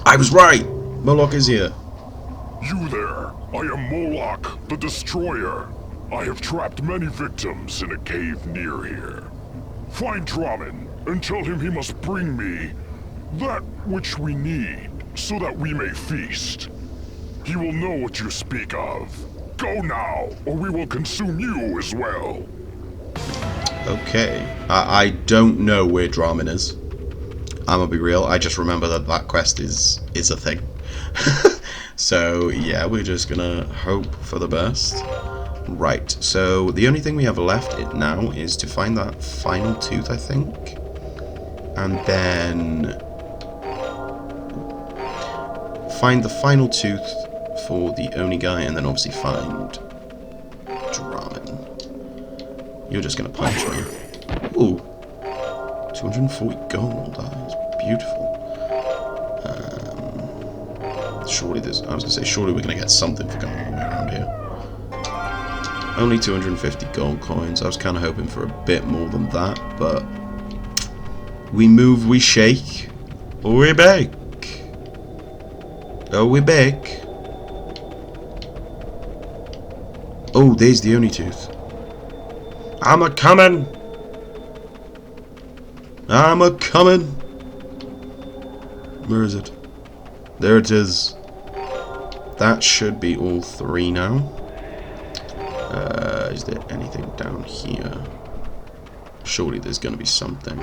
I was right. Moloch is here. You there. I am Moloch, the Destroyer. I have trapped many victims in a cave near here. Find Draman and tell him he must bring me that which we need, so that we may feast. He will know what you speak of. Go now, or we will consume you as well. Okay. I don't know where Draman is. I'm gonna be real, I just remember that quest is a thing. So, yeah, we're just gonna hope for the best. Right, so the only thing we have left now is to find that final tooth, I think. And then find the final tooth for the Oni guy, and then obviously find Draman. You're just gonna punch me. Ooh. 240 gold, that is beautiful. Surely there's, I was gonna say, surely we're gonna get something for going all the way around here. Only 250 gold coins. I was kind of hoping for a bit more than that, but we move, we shake, we bake. Oh, we bake. Oh, there's the Oni tooth. I'm a coming. I'm a coming. Where is it? There it is. that should be all 3 now. Is there anything down here? Surely there's going to be something.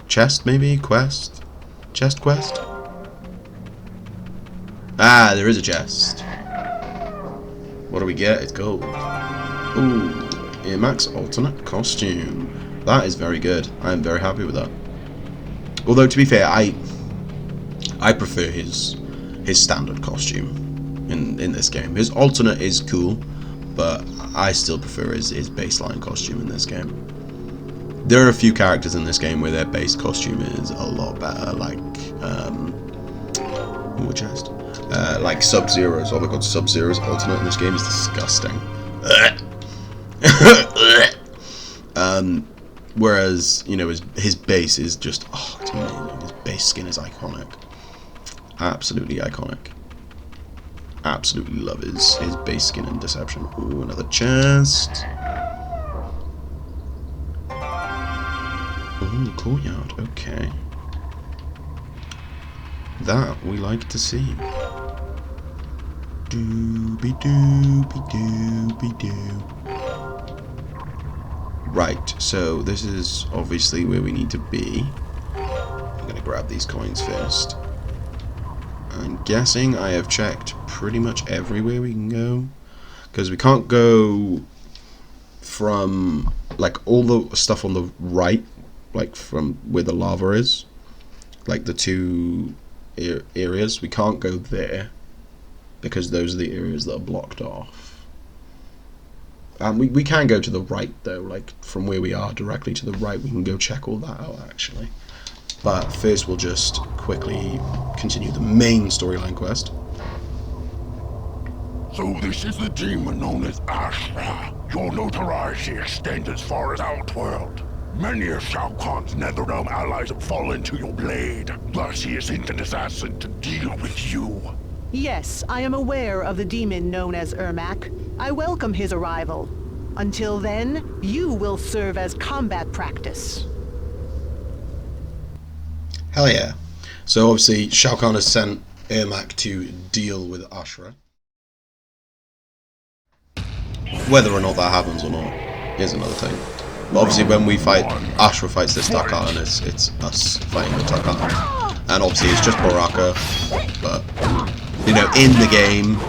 Chest, maybe? Quest? Chest quest? Ah, there is a chest. What do we get? It's gold. Ooh, Ermac's alternate costume. That is very good. I am very happy with that. Although, to be fair, I prefer his standard costume in this game. His alternate is cool, but I still prefer his baseline costume in this game. There are a few characters in this game where their base costume is a lot better, like like Sub-Zero's. Oh my god, Sub-Zero's alternate in this game is disgusting. Whereas, you know, his base is just, oh, it's amazing. His base skin is iconic. Absolutely iconic. Absolutely love his base skin and Deception. Ooh, another chest. Ooh, courtyard, okay. That we like to see. Doobie-doobie-doobie-doo. Right, so this is obviously where we need to be. I'm gonna grab these coins first. I'm guessing I have checked pretty much everywhere we can go, because we can't go from like all the stuff on the right, like from where the lava is, like the 2 areas. We can't go there because those are the areas that are blocked off. We can go to the right though, like from where we are directly to the right. We can go check all that out actually. But first we'll just quickly continue the main storyline quest. So this is the demon known as Ashra. Your notoriety extends as far as Outworld. Many of Shao Kahn's Netherrealm allies have fallen to your blade. Thus he has sent an assassin to deal with you. Yes, I am aware of the demon known as Ermac. I welcome his arrival. Until then, you will serve as combat practice. Hell yeah. So obviously Shao Kahn has sent Ermac to deal with Ashra. Whether or not that happens or not is another thing. But obviously when we fight, Ashra fights this Tarkatan, it's us fighting the Tarkatan. And obviously it's just Baraka, but you know, in the game,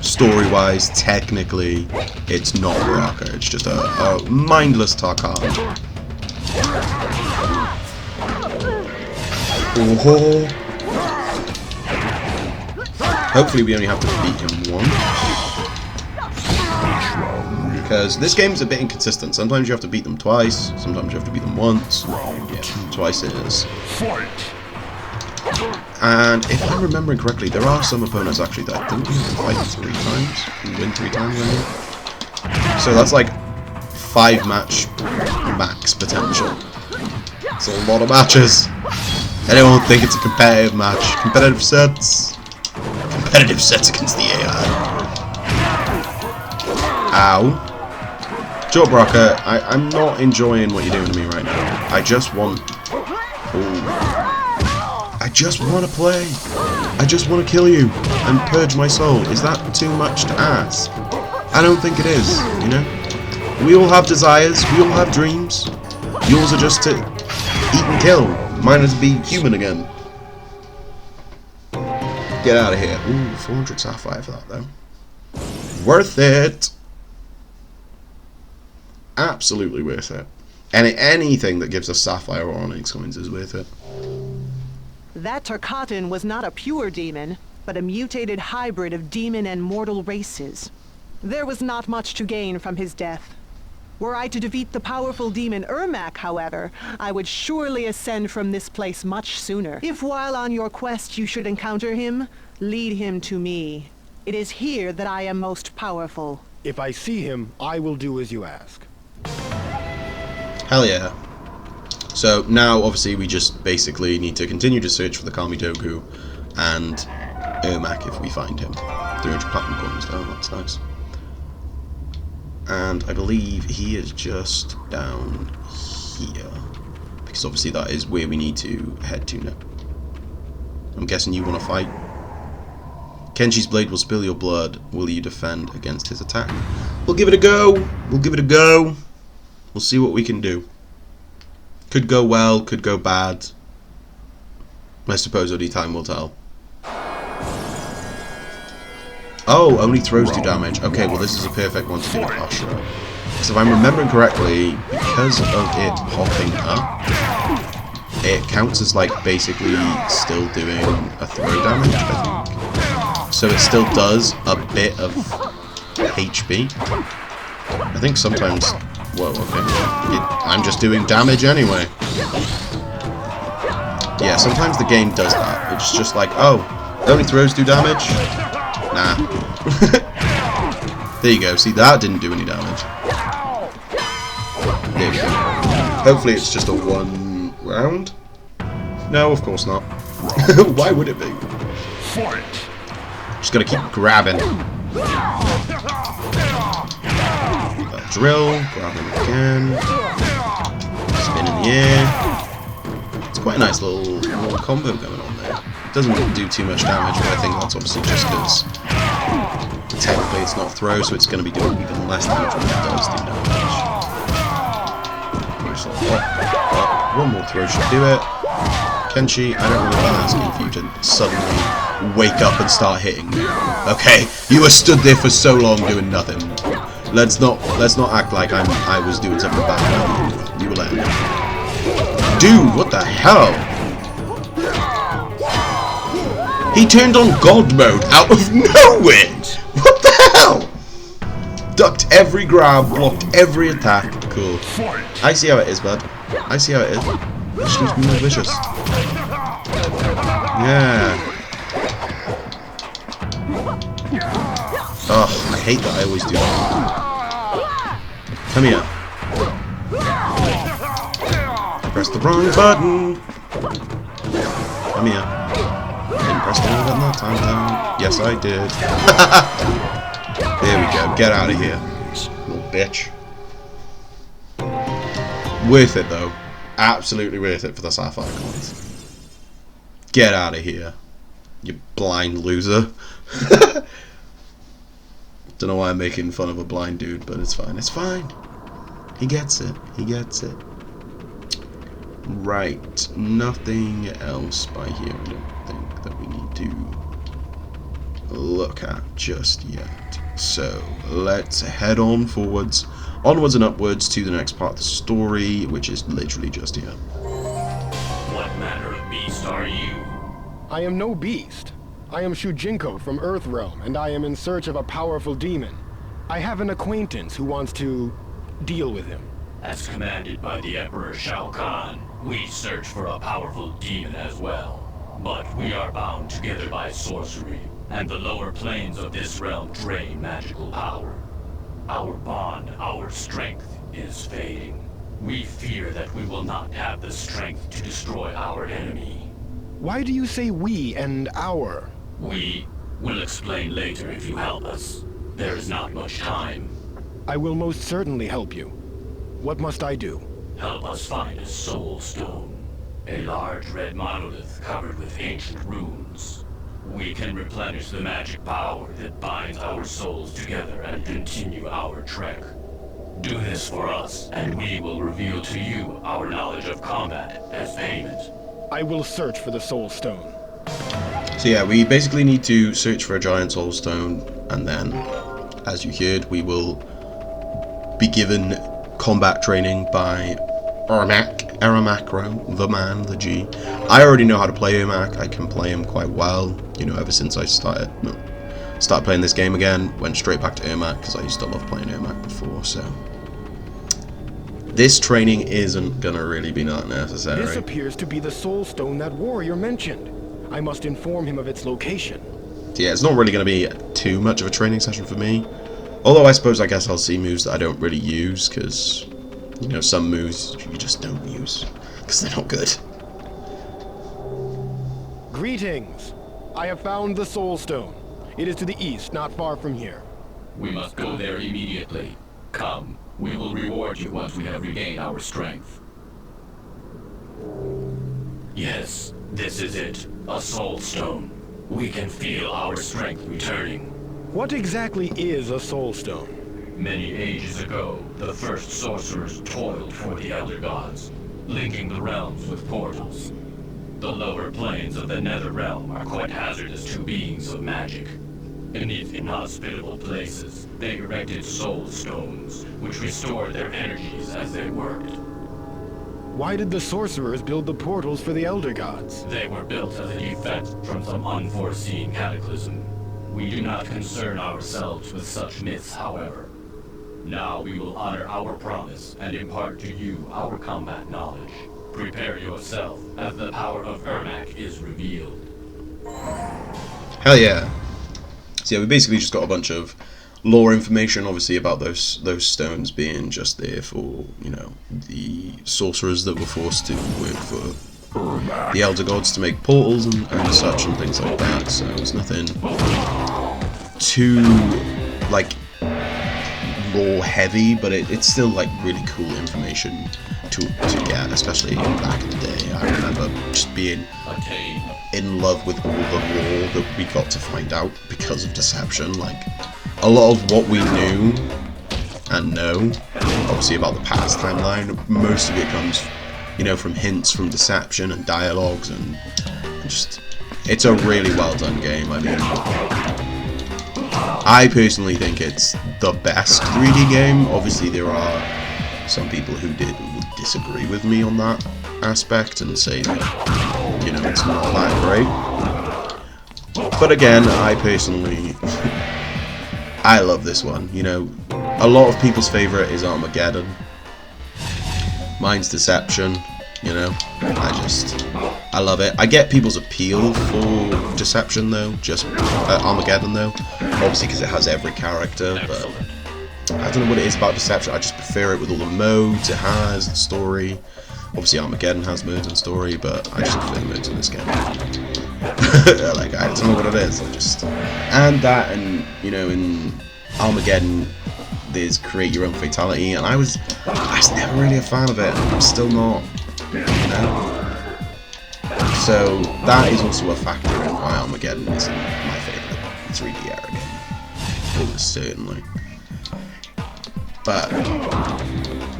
story-wise, technically, it's not Baraka, it's just a mindless Tarkatan. Oh. Hopefully we only have to beat him once. Because this game's a bit inconsistent. Sometimes you have to beat them twice, sometimes you have to beat them once. Yeah, twice it is. And if I'm remembering correctly, there are some opponents actually that I think you have to fight 3 times, and win 3 times, I mean. So that's like 5 match max potential. It's a lot of matches. I don't think it's a competitive match. Competitive sets against the AI. Ow. Joe Baraka, I'm not enjoying what you're doing to me right now. I just want... Ooh. I just want to play. I just want to kill you and purge my soul. Is that too much to ask? I don't think it is, you know? We all have desires. We all have dreams. Yours are just to eat and kill. Mine is to be human again. Get out of here. Ooh, 400 sapphire for that, though. Worth it. Absolutely worth it. Anything that gives us sapphire or onyx coins is worth it. That Tarkatan was not a pure demon, but a mutated hybrid of demon and mortal races. There was not much to gain from his death. Were I to defeat the powerful demon Ermac, however, I would surely ascend from this place much sooner. If while on your quest you should encounter him, lead him to me. It is here that I am most powerful. If I see him, I will do as you ask. Hell yeah. So now obviously we just basically need to continue to search for the Kami Dogu and Ermac if we find him. 300 platinum coins though, that's nice. And I believe he is just down here, because obviously that is where we need to head to now. I'm guessing you want to fight Kenshi's blade will spill your blood. Will you defend against his attack? We'll give it a go. We'll give it a go. We'll see what we can do. Could go well, could go bad. I suppose only time will tell. Oh, only throws do damage. Okay, well this is a perfect one to give it Ashura. Because if I'm remembering correctly, because of it popping up, it counts as like basically still doing a throw damage, I think. So it still does a bit of HP. I think sometimes... Whoa, okay. I'm just doing damage anyway. Yeah, sometimes the game does that. It's just like, oh, only throws do damage? Nah. There you go. See, that didn't do any damage. There we go. Hopefully it's just a one round. No, of course not. Why would it be? Just gotta keep grabbing. Drill, grab him again. Spin in the air. It's quite a nice little combo going on there. It doesn't do too much damage, but I think that's obviously just because technically it's not throw, so it's going to be doing even less damage when it does do damage. One more throw should do it. Kenshi, I don't really like asking for you to suddenly wake up and start hitting me. Okay, you were stood there for so long doing nothing. Let's not act like I was doing something bad. You were letting me. Dude, what the hell? He turned on God mode out of nowhere! What the hell? Ducked every grab, blocked every attack. Cool. I see how it is, bud. I see how it is. That should be more vicious. Yeah. Oh, I hate that I always do that. Come here. I pressed the wrong button. Come here. I didn't press the wrong button that time, though. Yes, I did. There we go. Get out of here, little bitch. Worth it, though. Absolutely worth it for the sapphire coins. Get out of here, you blind loser. Don't know why I'm making fun of a blind dude, but it's fine. It's fine. He gets it. He gets it. Right. Nothing else by here, I don't think, that we need to look at just yet. So, let's head on forwards. Onwards and upwards to the next part of the story, which is literally just here. What manner of beast are you? I am no beast. I am Shujinko from Earthrealm, and I am in search of a powerful demon. I have an acquaintance who wants to deal with him. As commanded by the Emperor Shao Kahn, we search for a powerful demon as well. But we are bound together by sorcery, and the lower planes of this realm drain magical power. Our bond, our strength, is fading. We fear that we will not have the strength to destroy our enemy. Why do you say we and our? We will explain later if you help us. There is not much time. I will most certainly help you. What must I do? Help us find a soul stone. A large red monolith covered with ancient runes. We can replenish the magic power that binds our souls together and continue our trek. Do this for us, and we will reveal to you our knowledge of combat as payment. I will search for the soul stone. So yeah, we basically need to search for a giant soul stone, and then, as you heard, we will be given combat training by Eramakro, the man, the G. I already know how to play Ermac. I can play him quite well. You know, ever since I started playing this game again, went straight back to Ermac because I used to love playing Ermac before. So this training isn't gonna really be that necessary. This appears to be the soul stone that warrior mentioned. I must inform him of its location. Yeah, it's not really going to be too much of a training session for me. Although I suppose I guess I'll see moves that I don't really use, because, you know, some moves you just don't use, because they're not good. Greetings! I have found the soul stone. It is to the east, not far from here. We must go there immediately. Come, we will reward you once we have regained our strength. Yes, this is it. A soul stone. We can feel our strength returning. What exactly is a soul stone? Many ages ago, the first sorcerers toiled for the Elder Gods, linking the realms with portals. The lower planes of the Neatherrealm are quite hazardous to beings of magic. Beneath inhospitable places, they erected soul stones, which restored their energies as they worked. Why did the sorcerers build the portals for the Elder Gods? They were built as a defense from some unforeseen cataclysm. We do not concern ourselves with such myths, however. Now we will honor our promise and impart to you our combat knowledge. Prepare yourself, as the power of Ermac is revealed. Hell yeah. So yeah, we basically just got a bunch of lore information, obviously, about those stones being just there for, you know, the sorcerers that were forced to work for the Elder Gods to make portals and such and things like that. So it's nothing too, like, lore heavy, but it's still, like, really cool information to get, especially back in the day. I remember just being in love with all the lore that we got to find out because of Deception. Like, a lot of what we knew and know, obviously, about the past timeline, most of it comes, you know, from hints from Deception and dialogues, and just, it's a really well done game. I mean, I personally think it's the best 3D game. Obviously, there are some people who would disagree with me on that aspect and say that, you know, it's not that great. But again, I personally, I love this one. You know, a lot of people's favourite is Armageddon. Mine's Deception. You know, I love it. I get people's appeal for Deception though, just Armageddon though, obviously because it has every character, but I don't know what it is about Deception. I just prefer it with all the modes it has, the story. Obviously Armageddon has modes and story, but I just prefer the modes in this game. Like, I don't know what it is. And that, and you know, in Armageddon there's create your own fatality, and I was never really a fan of it. I'm still not, you know. So that is also a factor in why Armageddon isn't my favourite 3D era game. Almost certainly. But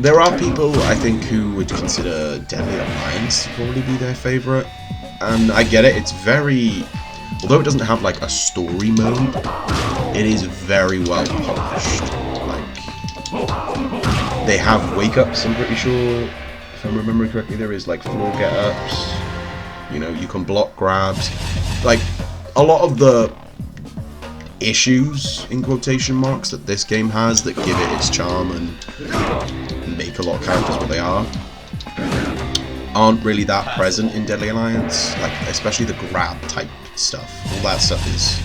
there are people, I think, who would consider Deadly Alliance to probably be their favourite. And I get it, it's very... Although it doesn't have, like, a story mode, it is very well polished. Like, they have wake-ups, I'm pretty sure. If I'm remembering correctly, there is, like, floor get-ups. You know, you can block grabs. Like, a lot of the issues, in quotation marks, that this game has that give it its charm and make a lot of characters what they are, aren't really that present in Deadly Alliance. Like, especially the grab type stuff. All that stuff is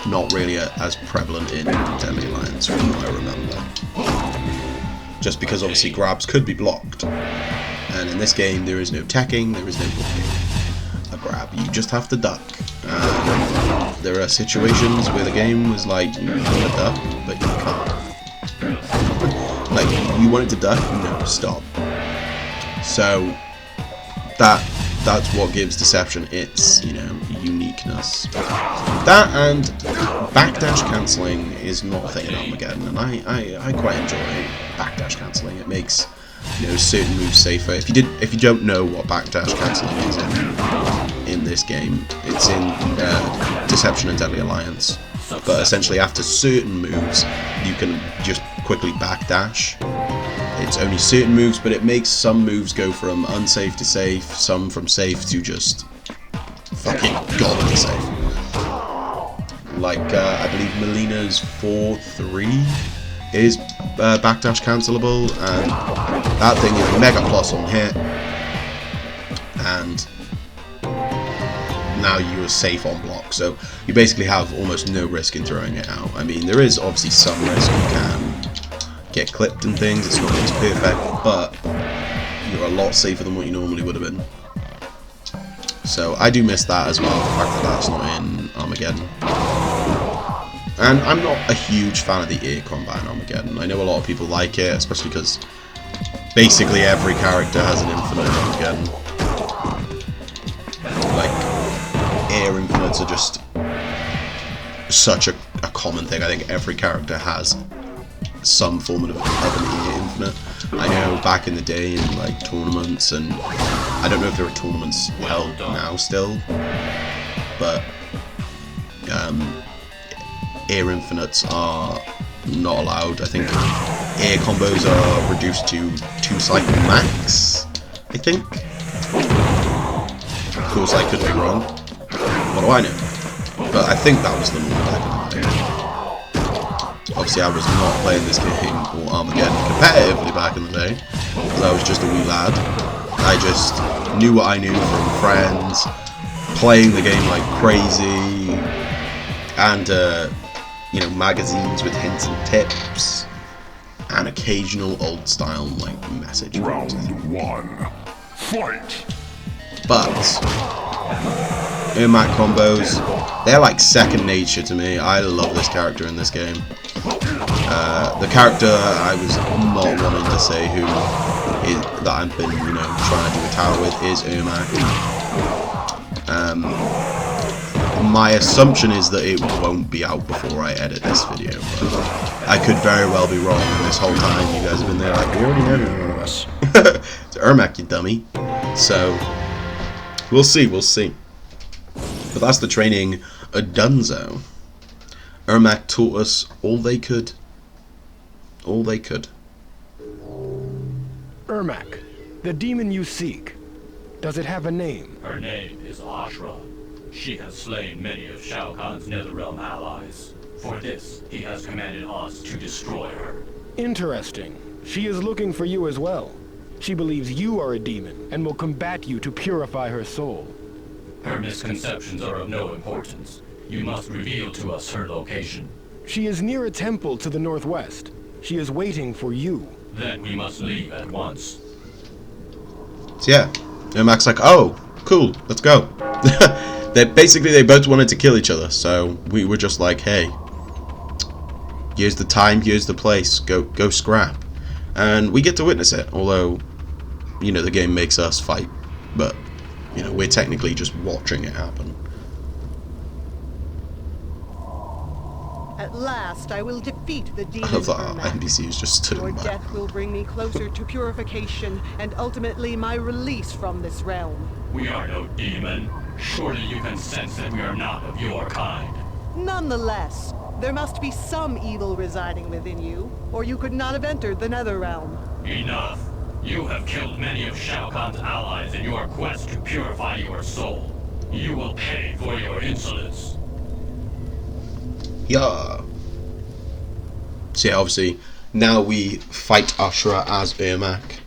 not really as prevalent in Deadly Alliance from what I remember. Just because obviously grabs could be blocked. And in this game there is no teching, there is no blocking a grab. You just have to duck. There are situations where the game was like, you want to duck, but you can't. Like, you wanted to duck, no, stop. So that's what gives Deception its, you know, uniqueness. That and backdash cancelling is not a thing in Armageddon, and I quite enjoy backdash cancelling. It makes, you know, certain moves safer. If you don't know what backdash cancelling is in this game, it's in Deception and Deadly Alliance. But essentially, after certain moves, you can just quickly backdash. It's only certain moves, but it makes some moves go from unsafe to safe, some from safe to just fucking godly safe. Like, I believe Melina's 4-3 is backdash cancelable, and that thing is mega plus on hit, and now you are safe on block, so you basically have almost no risk in throwing it out. I mean, there is obviously some risk. You can get clipped and things, it's not always perfect, but you're a lot safer than what you normally would have been. So I do miss that as well, the fact that that's not in Armageddon. And I'm not a huge fan of the air combat in Armageddon. I know a lot of people like it, especially because basically every character has an infinite in Armageddon. Like, air infinites are just such a common thing. I think every character has some form of an EA Infinite. I know back in the day in like tournaments, and I don't know if there are tournaments held now still, but air infinites are not allowed. I think air combos are reduced to 2 cycle max, I think. Of course, I could be wrong. What do I know? But I think that was the norm back in the day. Obviously, I was not playing this game or Armageddon competitively back in the day, because I was just a wee lad. I just knew what I knew from friends, playing the game like crazy, and you know, magazines with hints and tips, and occasional old style like message. Round 1, fight! But Ermac combos, they're like second nature to me. I love this character in this game. The character I was not wanting to say that I've been, you know, trying to do a tower with is Ermac. My assumption is that it won't be out before I edit this video, but I could very well be wrong, and this whole time you guys have been there like, we already know us. It's Ermac, you dummy. So, we'll see. But that's the training donezo. Ermac taught us all they could. All they could. Ermac, the demon you seek, does it have a name? Her name is Ashra. She has slain many of Shao Kahn's Netherrealm allies. For this, he has commanded us to destroy her. Interesting. She is looking for you as well. She believes you are a demon and will combat you to purify her soul. Her misconceptions are of no importance. You must reveal to us her location. She is near a temple to the northwest. She is waiting for you. Then we must leave at once. So yeah, Ermac's like, oh, cool, let's go. They both wanted to kill each other, so we were just like, hey, here's the time, here's the place, go scrap. And we get to witness it, although, you know, the game makes us fight, but, you know, we're technically just watching it happen. At last, I will defeat the demon. I love that our NPC is just stood Your in the back. death will bring me closer to purification and ultimately my release from this realm. We are no demon. Surely you can sense that we are not of your kind. Nonetheless, there must be some evil residing within you, or you could not have entered the Neatherrealm. Enough. You have killed many of Shao Kahn's allies in your quest to purify your soul. You will pay for your insolence. Yeah. So yeah, obviously, now we fight Ashra as Ermac.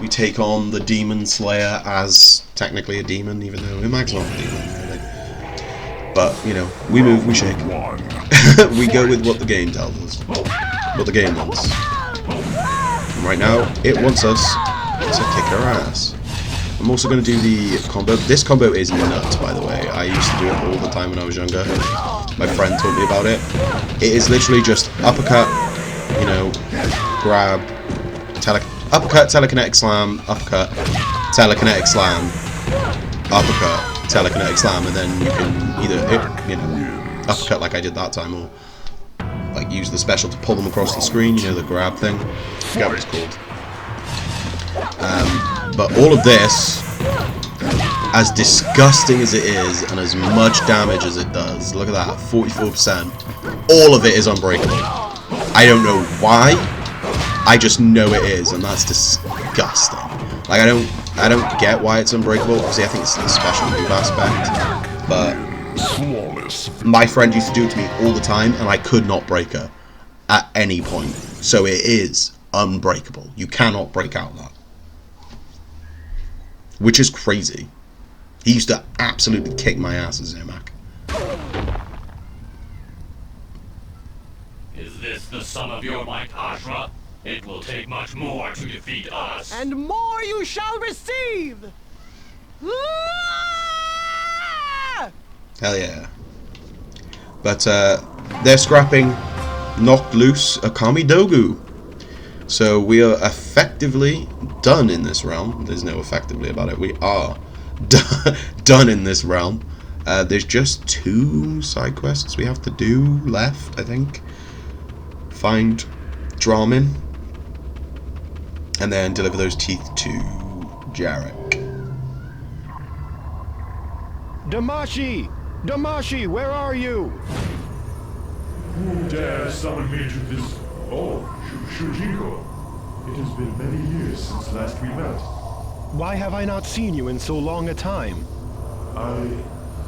We take on the Demon Slayer as technically a demon, even though Ermac's not a demon, really. But, you know, we move, we shake. We go with what the game tells us. What the game wants. And right now, it wants us to kick her ass. I'm also going to do the combo. This combo is nuts, by the way. I used to do it all the time when I was younger. My friend told me about it. It is literally just uppercut, you know, grab, uppercut, telekinetic slam, uppercut, telekinetic slam, uppercut, telekinetic slam, and then you can either hit, you know, uppercut like I did that time, or like use the special to pull them across the screen, you know, the grab thing. I forget what it's called. But all of this, as disgusting as it is, and as much damage as it does, look at that, 44%, all of it is unbreakable. I don't know why, I just know it is, and that's disgusting. Like, I don't get why it's unbreakable. Obviously, I think it's the special move aspect, but my friend used to do it to me all the time, and I could not break her at any point. So it is unbreakable. You cannot break out that. Which is crazy. He used to absolutely kick my ass as Ermac. Is this the sum of your might, Ashra? It will take much more to defeat us. And more you shall receive! Hell yeah. But they're scrapping knocked loose Akami Dogu. So we are effectively done in this realm. There's no effectively about it. We are done in this realm. There's just 2 side quests we have to do left, I think. Find Dramin, and then deliver those teeth to Jarek. Damashi! Damashi, where are you? Who dares summon me to this... Oh, Shujinko. It has been many years since last we met. Why have I not seen you in so long a time? I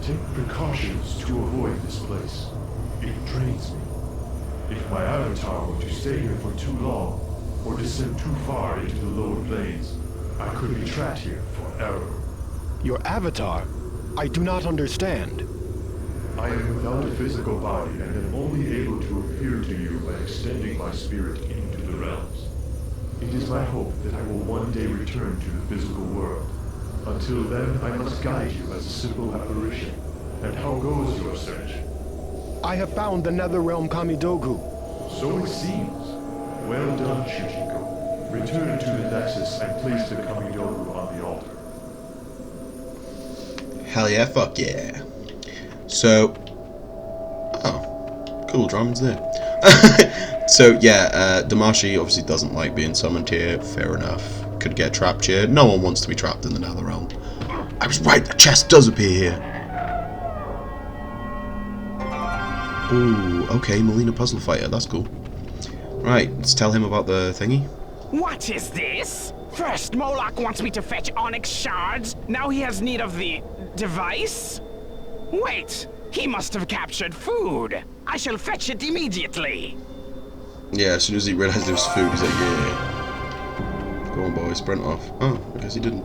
take precautions to avoid this place. It drains me. If my avatar were to stay here for too long, or descend too far into the lower planes, I could be trapped here forever. Your avatar? I do not understand. I am without a physical body and am only able to appear to you by extending my spirit into the realms. It is my hope that I will one day return to the physical world. Until then, I must guide you as a simple apparition. And how goes your search? I have found the Neatherrealm Kamidogu. So it seems. Well done, Shujinko. Return to the Nexus and place the Kamidogu on the altar. Hell yeah, fuck yeah. So, oh, cool, Dramin's there. So yeah, Damashi obviously doesn't like being summoned here, fair enough. Could get trapped here. No one wants to be trapped in the Neatherrealm. I was right, the chest does appear here. Ooh, okay, Melina Puzzle Fighter, that's cool. Right, let's tell him about the thingy. What is this? First, Moloch wants me to fetch onyx shards. Now he has need of the device? Wait, he must have captured food. I shall fetch it immediately. Yeah, as soon as he realized there was food, he's like, yeah. Go on, boy, sprint off. Oh, I guess he didn't.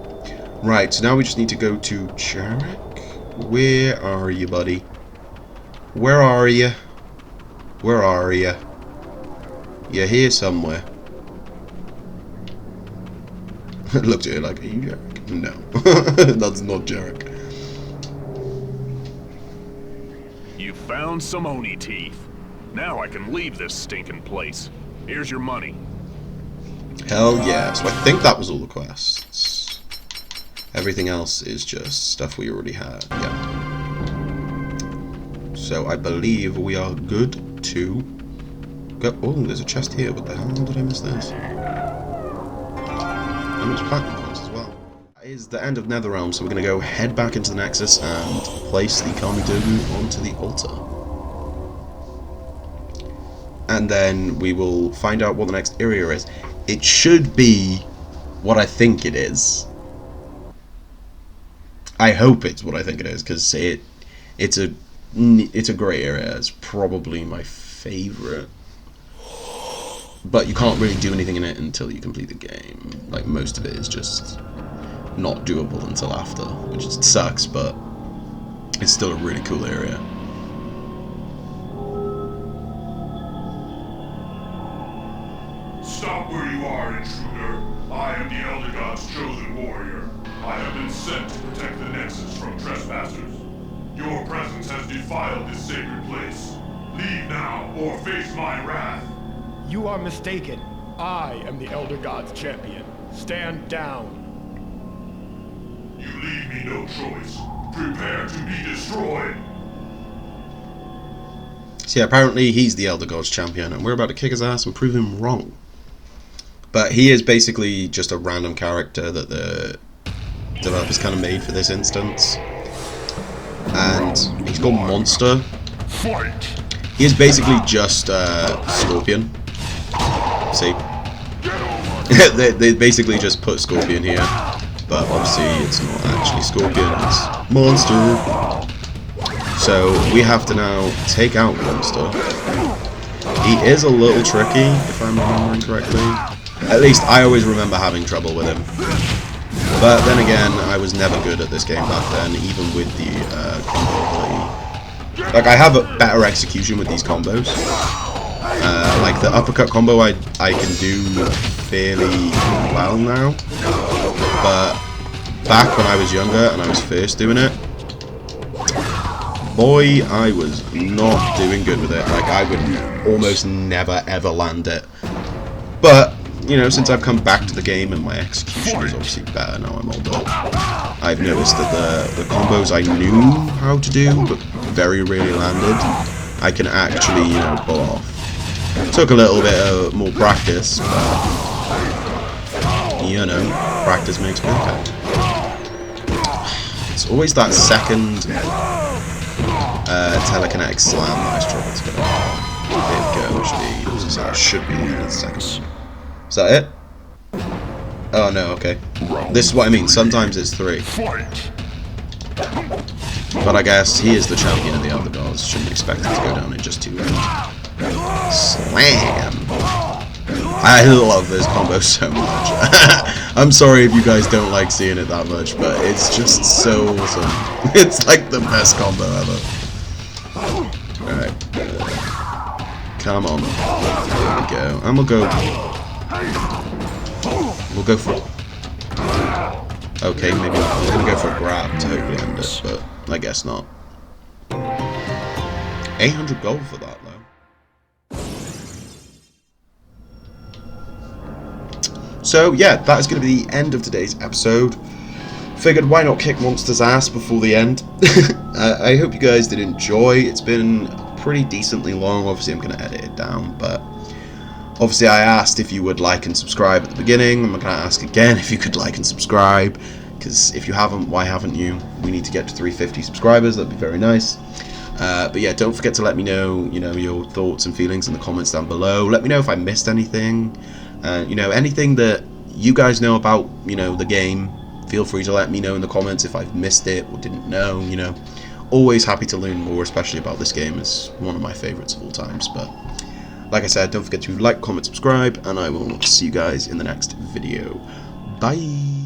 Right, so now we just need to go to Jarek. Where are you, buddy? Where are you? Where are you? You're here somewhere. Looked at her like, are you Jarek? No. That's not Jarek. You found some Oni teeth. Now I can leave this stinking place. Here's your money. Hell yeah. So I think that was all the quests. Everything else is just stuff we already had. Yeah. So I believe we are good to go. Oh, there's a chest here. What the hell did I miss this? And there's platinum coins as well. That is the end of Neatherrealm, so we're going to go head back into the Nexus and place the Kamidogu onto the altar. And then we will find out what the next area is. It should be what I think it is. I hope it's what I think it is, because it's a great area. It's probably my favourite. But you can't really do anything in it until you complete the game. Like, most of it is just not doable until after, which sucks, but it's still a really cool area. Stop where you are, intruder. I am the Elder God's chosen warrior. I have been sent to protect the Nexus from trespassers. Your presence has defiled this sacred place. Leave now, or face my wrath. You are mistaken. I am the Elder God's champion. Stand down. You leave me no choice. Prepare to be destroyed. So yeah, apparently he's the Elder God's champion, and we're about to kick his ass and prove him wrong. But he is basically just a random character that the developers kind of made for this instance. And he's called Monster. Fight! He is basically just Scorpion. See? they basically just put Scorpion here, but obviously it's not actually Scorpion, it's Monster. So we have to now take out Monster. He is a little tricky, if I'm remembering correctly. At least I always remember having trouble with him. But then again, I was never good at this game back then, even with the combo ability. Like, I have a better execution with these combos. Like the uppercut combo I can do fairly well now. But back when I was younger and I was first doing it, boy, I was not doing good with it. Like, I would almost never ever land it. But you know, since I've come back to the game and my execution is obviously better now I'm older, I've noticed that the combos I knew how to do, but very rarely landed, I can actually, you know, pull off. Took a little bit more practice, but, you know, practice makes perfect. It's always that second telekinetic slam that I struggle to get off. There we go, that should be the end of the second. Is that it? Oh no, okay. This is what I mean, sometimes it's 3. But I guess he is the champion of the other gods, shouldn't expect it to go down in just 2 rounds. Slam! I love this combo so much. I'm sorry if you guys don't like seeing it that much, but it's just so awesome. It's like the best combo ever. Alright. Come on. There we go. And we'll go... We'll go for... Okay, maybe not. I was going to go for a grab to hopefully end it, but I guess not. 800 gold for that, though. So, yeah, that is going to be the end of today's episode. Figured why not kick Monster's ass before the end. I hope you guys did enjoy. It's been pretty decently long. Obviously, I'm going to edit it down, but obviously I asked if you would like and subscribe at the beginning. I'm going to ask again if you could like and subscribe, because if you haven't, why haven't you? We need to get to 350 subscribers. That'd be very nice. But yeah, don't forget to let me know, your thoughts and feelings in the comments down below. Let me know if I missed anything. Anything that you guys know about, the game. Feel free to let me know in the comments if I've missed it or didn't know, Always happy to learn more, especially about this game. It's one of my favorites of all times. But like I said, don't forget to like, comment, subscribe, and I will see you guys in the next video. Bye!